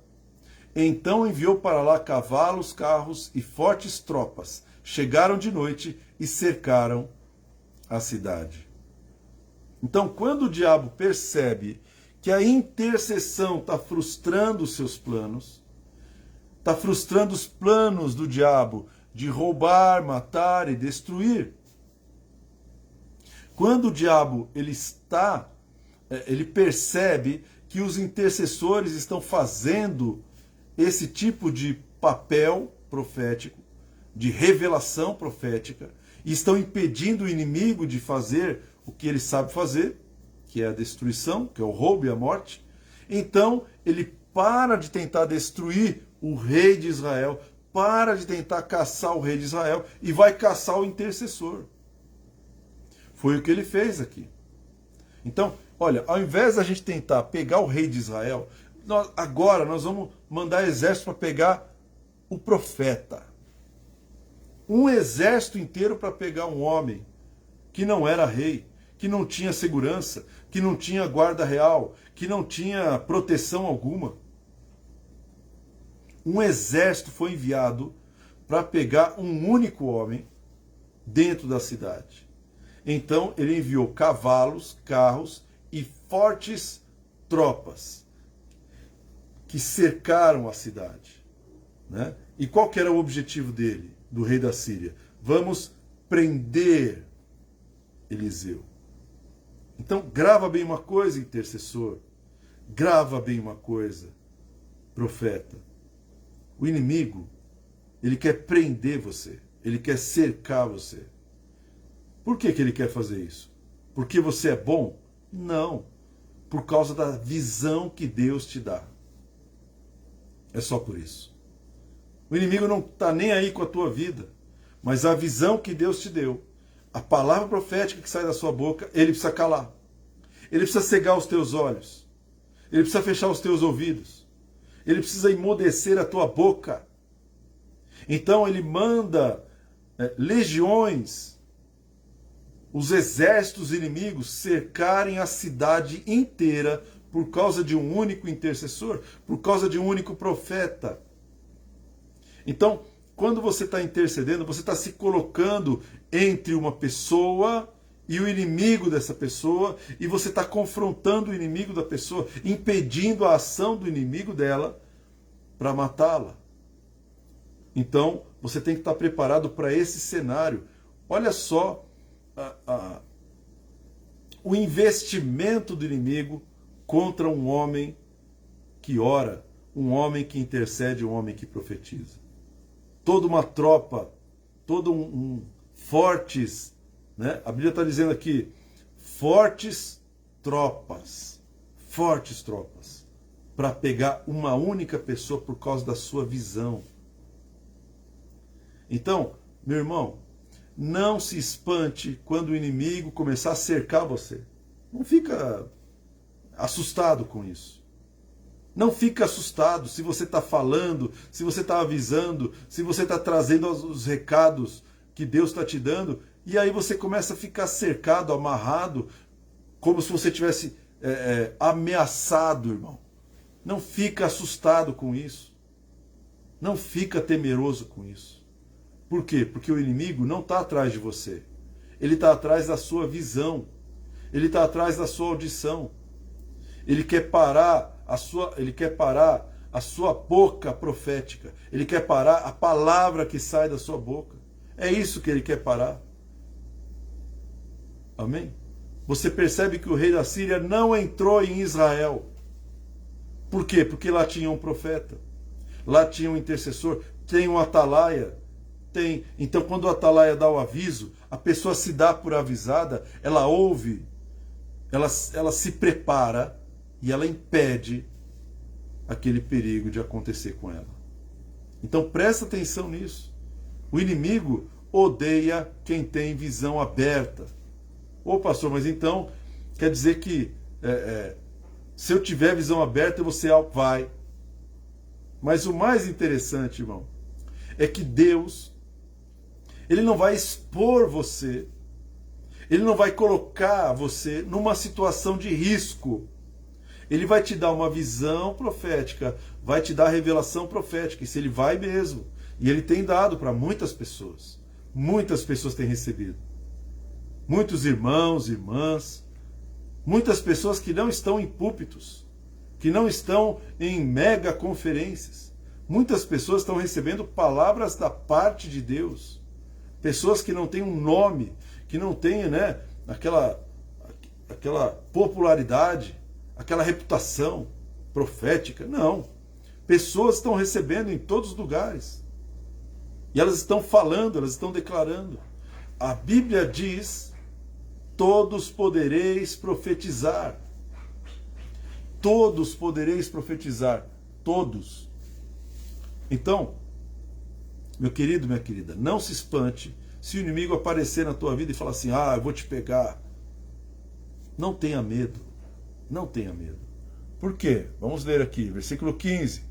A: Então enviou para lá cavalos, carros e fortes tropas. Chegaram de noite e cercaram a cidade. Então, quando o diabo percebe que a intercessão está frustrando os seus planos, está frustrando os planos do diabo de roubar, matar e destruir. Quando o diabo ele percebe que os intercessores estão fazendo esse tipo de papel profético, de revelação profética, e estão impedindo o inimigo de fazer o que ele sabe fazer, que é a destruição, que é o roubo e a morte, então ele para de tentar destruir o rei de Israel, para de tentar caçar o rei de Israel e vai caçar o intercessor. Foi o que ele fez aqui. Então, olha, ao invés da gente tentar pegar o rei de Israel, agora nós vamos mandar exército para pegar o profeta. Um exército inteiro para pegar um homem que não era rei, que não tinha segurança, que não tinha guarda real, que não tinha proteção alguma. Um exército foi enviado para pegar um único homem dentro da cidade. Então ele enviou cavalos, carros e fortes tropas que cercaram a cidade. Né? E qual que era o objetivo dele, do rei da Síria? Vamos prender Eliseu. Então grava bem uma coisa, intercessor. Grava bem uma coisa, profeta. O inimigo, ele quer prender você. Ele quer cercar você. Por que ele quer fazer isso? Porque você é bom? Não. Por causa da visão que Deus te dá. É só por isso. O inimigo não está nem aí com a tua vida. Mas a visão que Deus te deu, a palavra profética que sai da sua boca, ele precisa calar. Ele precisa cegar os teus olhos. Ele precisa fechar os teus ouvidos. Ele precisa emudecer a tua boca. Então ele manda legiões, os exércitos inimigos cercarem a cidade inteira por causa de um único intercessor, por causa de um único profeta. Então, quando você está intercedendo, você está se colocando entre uma pessoa e o inimigo dessa pessoa, e você está confrontando o inimigo da pessoa, impedindo a ação do inimigo dela para matá-la. Então, você tem que estar preparado para esse cenário. Olha só o investimento do inimigo contra um homem que ora, um homem que intercede, um homem que profetiza. Toda uma tropa, todo fortes, né? A Bíblia está dizendo aqui, fortes tropas, para pegar uma única pessoa por causa da sua visão. Então, meu irmão, não se espante quando o inimigo começar a cercar você. Não fica assustado com isso. Não fica assustado se você está falando, se você está avisando, se você está trazendo os recados que Deus está te dando, e aí você começa a ficar cercado, amarrado, como se você tivesse ameaçado, irmão. Não fica assustado com isso. Não fica temeroso com isso. Por quê? Porque o inimigo não está atrás de você. Ele está atrás da sua visão. Ele está atrás da sua audição. Ele quer parar a sua boca profética. Ele quer parar a palavra que sai da sua boca. É isso que ele quer parar. Amém? Você percebe que o rei da Síria não entrou em Israel. Por quê? Porque lá tinha um profeta. Lá tinha um intercessor. Tem um atalaia. Então, quando o atalaia dá o aviso, a pessoa se dá por avisada, ela ouve, ela se prepara e ela impede aquele perigo de acontecer com ela. Então, presta atenção nisso. O inimigo odeia quem tem visão aberta. Ô pastor, mas então quer dizer que se eu tiver visão aberta, você vai. Mas o mais interessante, irmão, é que Deus, Ele não vai expor você, Ele não vai colocar você numa situação de risco. Ele vai te dar uma visão profética, vai te dar revelação profética, isso Ele vai mesmo. E Ele tem dado para muitas pessoas. Muitas pessoas têm recebido. Muitos irmãos, irmãs, muitas pessoas que não estão em púlpitos, que não estão em mega conferências. Muitas pessoas estão recebendo palavras da parte de Deus. Pessoas que não têm um nome, que não têm, né, aquela popularidade, aquela reputação profética. Não. Pessoas estão recebendo em todos os lugares. E elas estão falando, elas estão declarando. A Bíblia diz: todos podereis profetizar. Todos podereis profetizar. Todos. Então, meu querido, minha querida, não se espante se o inimigo aparecer na tua vida e falar assim: eu vou te pegar. Não tenha medo. Não tenha medo. Por quê? Vamos ler aqui, versículo 15.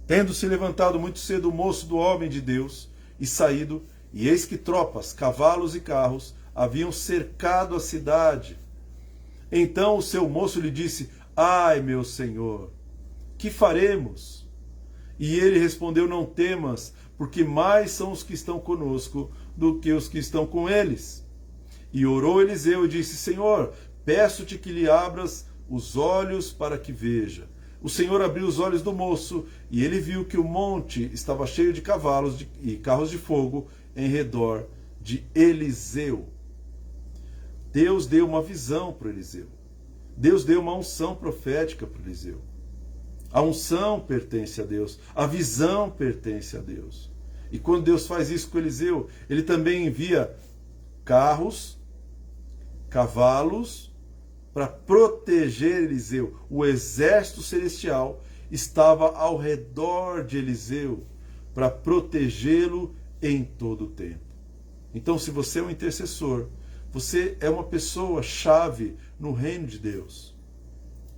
A: Tendo se levantado muito cedo o moço do homem de Deus e saído, e eis que tropas, cavalos e carros haviam cercado a cidade. Então o seu moço lhe disse: ai, meu senhor, que faremos? E ele respondeu: não temas, porque mais são os que estão conosco do que os que estão com eles. E orou Eliseu e disse: Senhor, peço-te que lhe abras os olhos para que veja. O Senhor abriu os olhos do moço, e ele viu que o monte estava cheio de cavalos e carros de fogo em redor de Eliseu. Deus deu uma visão para Eliseu. Deus deu uma unção profética para Eliseu. A unção pertence a Deus, a visão pertence a Deus. E quando Deus faz isso com Eliseu, Ele também envia carros, cavalos, para proteger Eliseu. O exército celestial estava ao redor de Eliseu para protegê-lo em todo o tempo. Então, se você é um intercessor, você é uma pessoa chave no reino de Deus.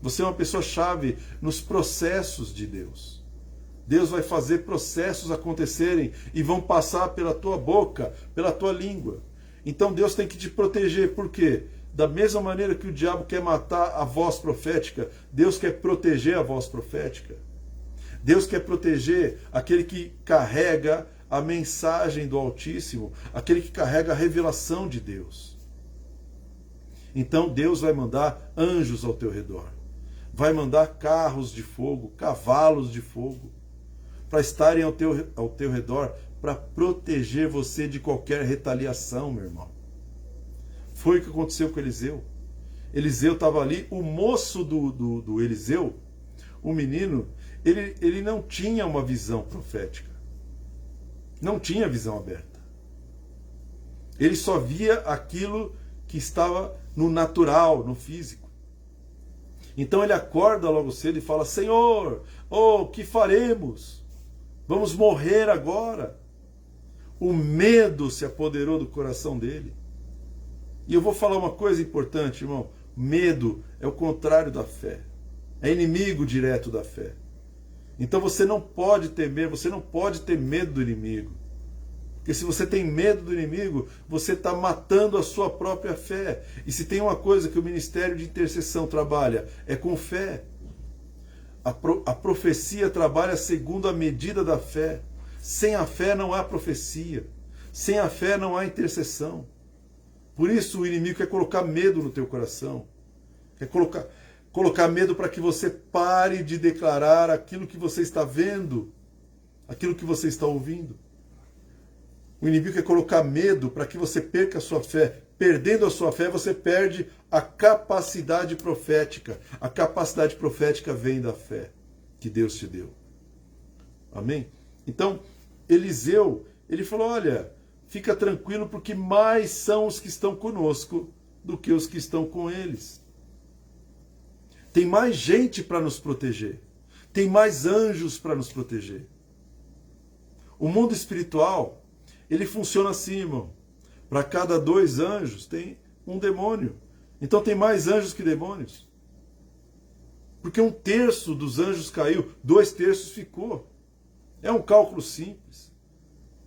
A: Você é uma pessoa chave nos processos de Deus. Deus vai fazer processos acontecerem e vão passar pela tua boca, pela tua língua. Então Deus tem que te proteger. Por quê? Da mesma maneira que o diabo quer matar a voz profética, Deus quer proteger a voz profética. Deus quer proteger aquele que carrega a mensagem do Altíssimo, aquele que carrega a revelação de Deus. Então Deus vai mandar anjos ao teu redor. Vai mandar carros de fogo, cavalos de fogo, para estarem ao teu redor, para proteger você de qualquer retaliação, meu irmão. Foi o que aconteceu com Eliseu. Eliseu estava ali, o moço do Eliseu, o menino, ele não tinha uma visão profética. Não tinha visão aberta. Ele só via aquilo que estava no natural, no físico. Então ele acorda logo cedo e fala: Senhor, o que faremos? Vamos morrer agora. O medo se apoderou do coração dele. E eu vou falar uma coisa importante, irmão. Medo é o contrário da fé. É inimigo direto da fé. Então você não pode temer, você não pode ter medo do inimigo. Porque se você tem medo do inimigo, você está matando a sua própria fé. E se tem uma coisa que o Ministério de Intercessão trabalha, é com fé. A profecia trabalha segundo a medida da fé. Sem a fé não há profecia. Sem a fé não há intercessão. Por isso o inimigo quer colocar medo no teu coração. Quer colocar medo para que você pare de declarar aquilo que você está vendo, aquilo que você está ouvindo. O inimigo quer colocar medo para que você perca a sua fé. Perdendo a sua fé, você perde a capacidade profética. A capacidade profética vem da fé que Deus te deu. Amém? Então, Eliseu, ele falou: olha, fica tranquilo, porque mais são os que estão conosco do que os que estão com eles. Tem mais gente para nos proteger. Tem mais anjos para nos proteger. O mundo espiritual, ele funciona assim, irmão. Para cada 2 anjos tem um demônio. Então tem mais anjos que demônios. Porque 1/3 dos anjos caiu, 2/3 ficou. É um cálculo simples.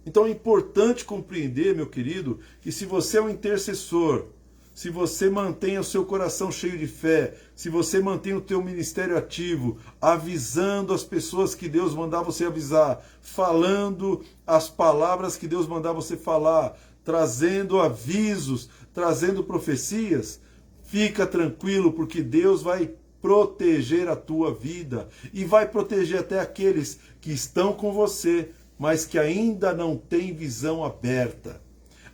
A: Então é importante compreender, meu querido, que se você é um intercessor, se você mantém o seu coração cheio de fé, se você mantém o teu ministério ativo, avisando as pessoas que Deus mandar você avisar, falando as palavras que Deus mandar você falar, trazendo avisos, trazendo profecias, fica tranquilo, porque Deus vai proteger a tua vida e vai proteger até aqueles que estão com você, mas que ainda não têm visão aberta,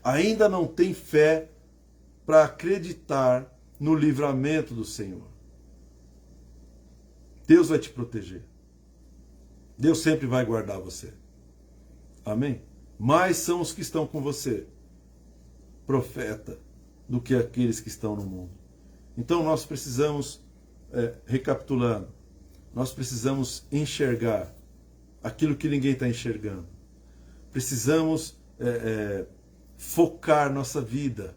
A: ainda não têm fé para acreditar no livramento do Senhor. Deus vai te proteger. Deus sempre vai guardar você. Amém? Mais são os que estão com você, profeta, do que aqueles que estão no mundo. Então nós precisamos, recapitulando, nós precisamos enxergar aquilo que ninguém está enxergando. Precisamos focar nossa vida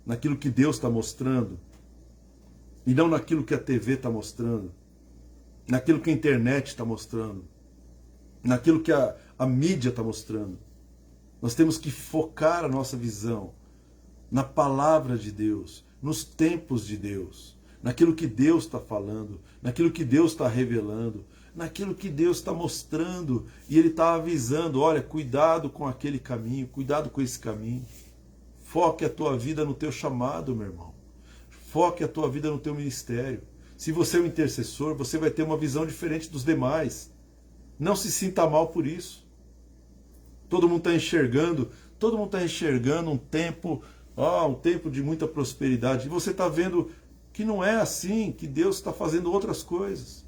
A: naquilo que Deus está mostrando, e não naquilo que a TV está mostrando, naquilo que a internet está mostrando, naquilo que a mídia está mostrando. Nós temos que focar a nossa visão na palavra de Deus, nos tempos de Deus, naquilo que Deus está falando, naquilo que Deus está revelando, naquilo que Deus está mostrando, e Ele está avisando: olha, cuidado com aquele caminho, cuidado com esse caminho. Foque a tua vida no teu chamado, meu irmão. Foque a tua vida no teu ministério. Se você é um intercessor, você vai ter uma visão diferente dos demais. Não se sinta mal por isso. Todo mundo está enxergando um tempo, um tempo de muita prosperidade. E você está vendo que não é assim, que Deus está fazendo outras coisas.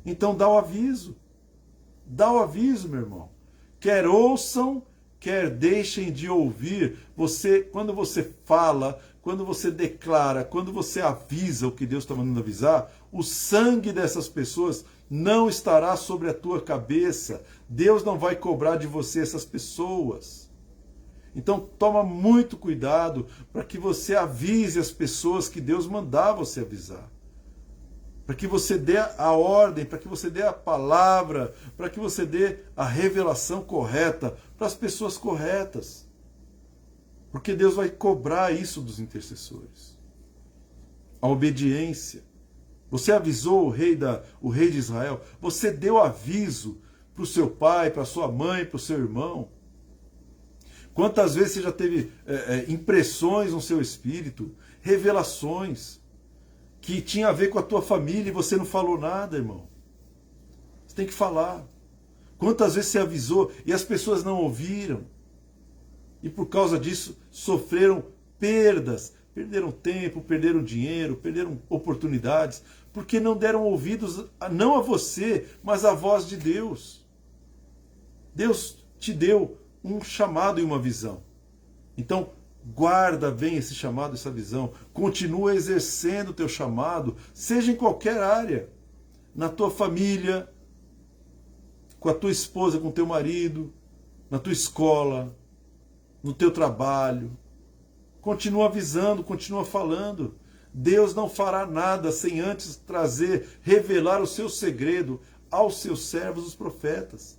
A: Então dá o aviso. Dá o aviso, meu irmão. Quer ouçam, quer deixem de ouvir. Quando você fala, quando você declara, quando você avisa o que Deus está mandando avisar, o sangue dessas pessoas não estará sobre a tua cabeça. Deus não vai cobrar de você essas pessoas. Então toma muito cuidado para que você avise as pessoas que Deus mandar você avisar. Para que você dê a ordem, para que você dê a palavra, para que você dê a revelação correta para as pessoas corretas. Porque Deus vai cobrar isso dos intercessores. A obediência. Você avisou o rei de Israel, você deu aviso para o seu pai, para a sua mãe, para o seu irmão. Quantas vezes você já teve impressões no seu espírito, revelações, que tinha a ver com a tua família e você não falou nada, irmão? Você tem que falar. Quantas vezes você avisou e as pessoas não ouviram? E por causa disso sofreram perdas, perderam tempo, perderam dinheiro, perderam oportunidades, porque não deram ouvidos não a você, mas à voz de Deus. Deus te deu um chamado e uma visão. Então, guarda bem esse chamado, essa visão. Continua exercendo o teu chamado, seja em qualquer área. Na tua família, com a tua esposa, com o teu marido, na tua escola, no teu trabalho. Continua avisando, continua falando. Deus não fará nada sem antes trazer, revelar o seu segredo aos seus servos, os profetas.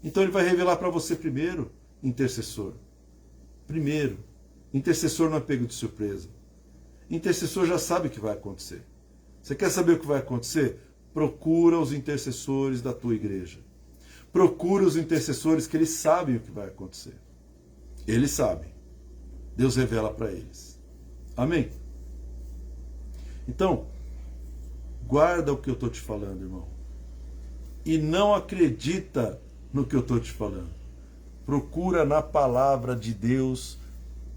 A: Então ele vai revelar para você primeiro, intercessor. Primeiro, intercessor não é pego de surpresa. Intercessor já sabe o que vai acontecer. Você quer saber o que vai acontecer? Procura os intercessores da tua igreja. Procura os intercessores que eles sabem o que vai acontecer. Eles sabem. Deus revela para eles. Amém? Então, guarda o que eu estou te falando, irmão. E não acredita no que eu estou te falando. Procura na palavra de Deus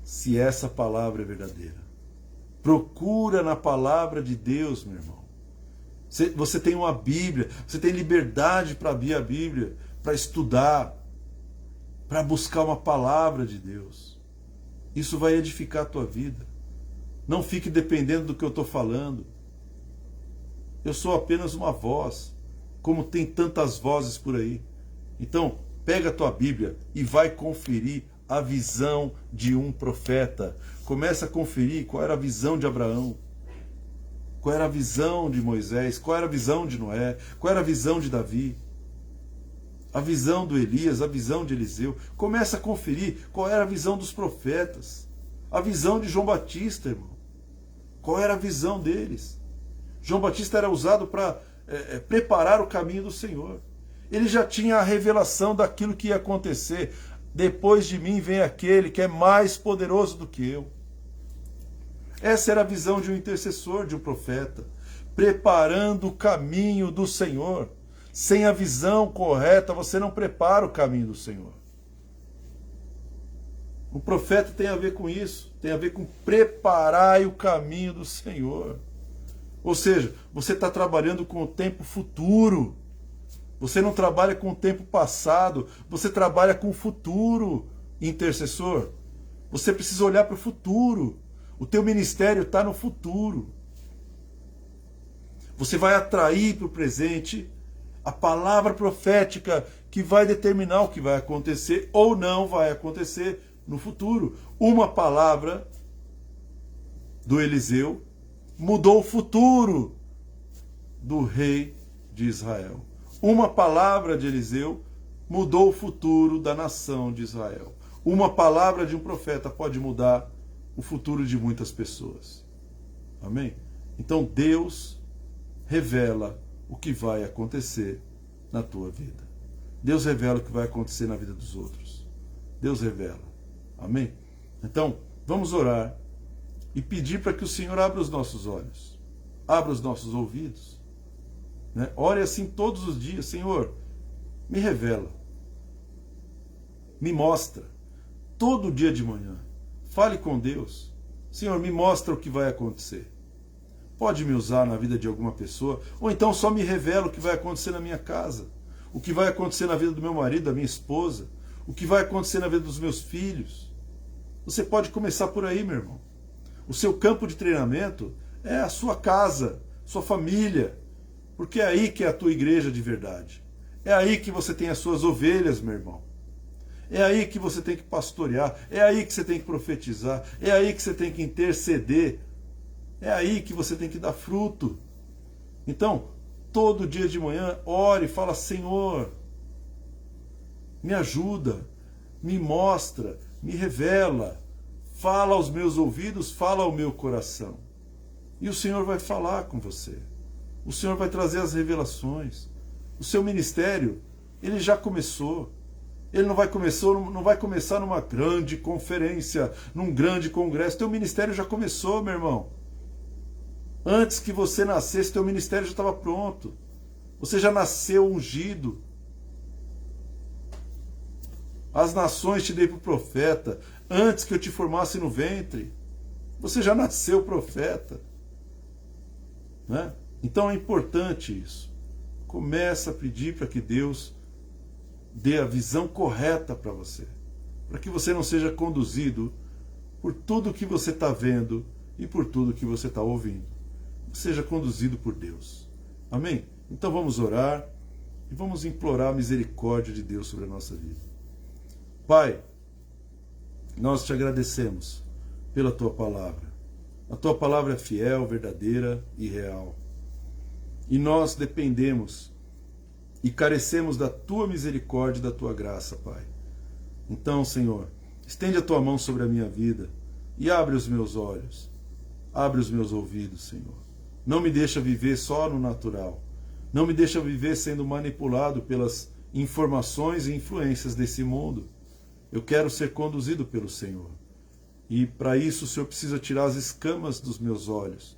A: se essa palavra é verdadeira. Procura na palavra de Deus, meu irmão. Você tem uma Bíblia, você tem liberdade para abrir a Bíblia, para estudar, para buscar uma palavra de Deus. Isso vai edificar a tua vida. Não fique dependendo do que eu estou falando. Eu sou apenas uma voz, como tem tantas vozes por aí. Então, pega a tua Bíblia e vai conferir a visão de um profeta. Começa a conferir qual era a visão de Abraão, qual era a visão de Moisés, qual era a visão de Noé, qual era a visão de Davi, a visão do Elias, a visão de Eliseu. Começa a conferir qual era a visão dos profetas, a visão de João Batista, irmão. Qual era a visão deles? João Batista era usado para preparar o caminho do Senhor. Ele já tinha a revelação daquilo que ia acontecer. Depois de mim vem aquele que é mais poderoso do que eu. Essa era a visão de um intercessor, de um profeta, preparando o caminho do Senhor. Sem a visão correta, você não prepara o caminho do Senhor. O profeta tem a ver com isso, tem a ver com preparar o caminho do Senhor. Ou seja, você está trabalhando com o tempo futuro. Você não trabalha com o tempo passado, você trabalha com o futuro, intercessor. Você precisa olhar para o futuro. O teu ministério está no futuro. Você vai atrair para o presente a palavra profética que vai determinar o que vai acontecer ou não vai acontecer no futuro. Uma palavra do Eliseu mudou o futuro do rei de Israel. Uma palavra de Eliseu mudou o futuro da nação de Israel. Uma palavra de um profeta pode mudar o futuro de muitas pessoas. Amém? Então Deus revela o que vai acontecer na tua vida. Deus revela o que vai acontecer na vida dos outros. Deus revela. Amém? Então, vamos orar e pedir para que o Senhor abra os nossos olhos, abra os nossos ouvidos. Né? Ore assim todos os dias: Senhor, me revela, me mostra, todo dia de manhã. Fale com Deus. Senhor, me mostra o que vai acontecer. Pode me usar na vida de alguma pessoa, ou então só me revela o que vai acontecer na minha casa, o que vai acontecer na vida do meu marido, da minha esposa, o que vai acontecer na vida dos meus filhos. Você pode começar por aí, meu irmão. O seu campo de treinamento é a sua casa, sua família, porque é aí que é a tua igreja de verdade. É aí que você tem as suas ovelhas, meu irmão. É aí que você tem que pastorear, é aí que você tem que profetizar, é aí que você tem que interceder, é aí que você tem que dar fruto. Então, todo dia de manhã, ore e fala: Senhor, me ajuda, me mostra, me revela, fala aos meus ouvidos, fala ao meu coração. E o Senhor vai falar com você. O Senhor vai trazer as revelações. O seu ministério, ele já começou. Ele não vai começar numa grande conferência, num grande congresso. Teu ministério já começou, meu irmão. Antes que você nascesse, teu ministério já estava pronto. Você já nasceu ungido. As nações te dei para o profeta. Antes que eu te formasse no ventre, você já nasceu profeta. Né? Então é importante isso. Começa a pedir para que Deus dê a visão correta para você. Para que você não seja conduzido por tudo que você está vendo e por tudo que você está ouvindo. Seja conduzido por Deus. Amém? Então vamos orar e vamos implorar a misericórdia de Deus sobre a nossa vida. Pai, nós te agradecemos pela tua palavra. A tua palavra é fiel, verdadeira e real. E nós dependemos e carecemos da tua misericórdia e da tua graça, Pai. Então, Senhor, estende a tua mão sobre a minha vida e abre os meus olhos, abre os meus ouvidos, Senhor. Não me deixa viver só no natural. Não me deixa viver sendo manipulado pelas informações e influências desse mundo. Eu quero ser conduzido pelo Senhor. E para isso o Senhor precisa tirar as escamas dos meus olhos.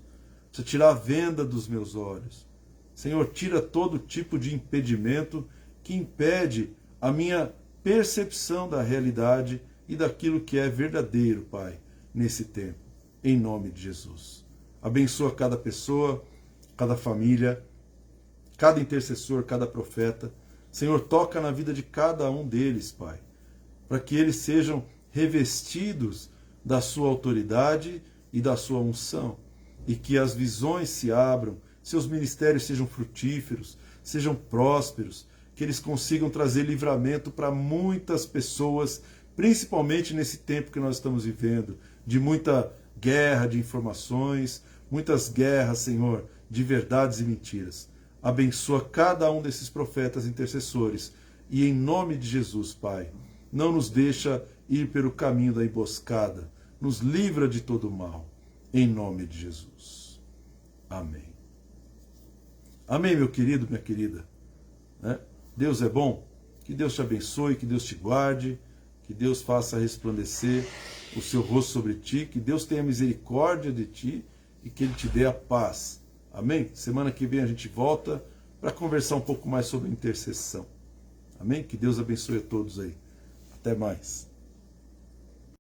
A: Precisa tirar a venda dos meus olhos. Senhor, tira todo tipo de impedimento que impede a minha percepção da realidade e daquilo que é verdadeiro, Pai, nesse tempo. Em nome de Jesus. Abençoa cada pessoa, cada família, cada intercessor, cada profeta. Senhor, toca na vida de cada um deles, Pai, para que eles sejam revestidos da sua autoridade e da sua unção, e que as visões se abram, seus ministérios sejam frutíferos, sejam prósperos, que eles consigam trazer livramento para muitas pessoas, principalmente nesse tempo que nós estamos vivendo, de muita guerra de informações, muitas guerras, Senhor, de verdades e mentiras. Abençoa cada um desses profetas intercessores e em nome de Jesus, Pai, não nos deixa ir pelo caminho da emboscada, nos livra de todo mal, em nome de Jesus. Amém. Amém, meu querido, minha querida. Deus é bom, que Deus te abençoe, que Deus te guarde, que Deus faça resplandecer o seu rosto sobre ti, que Deus tenha misericórdia de ti e que Ele te dê a paz. Amém? Semana que vem a gente volta para conversar um pouco mais sobre intercessão. Amém? Que Deus abençoe a todos aí. Até mais.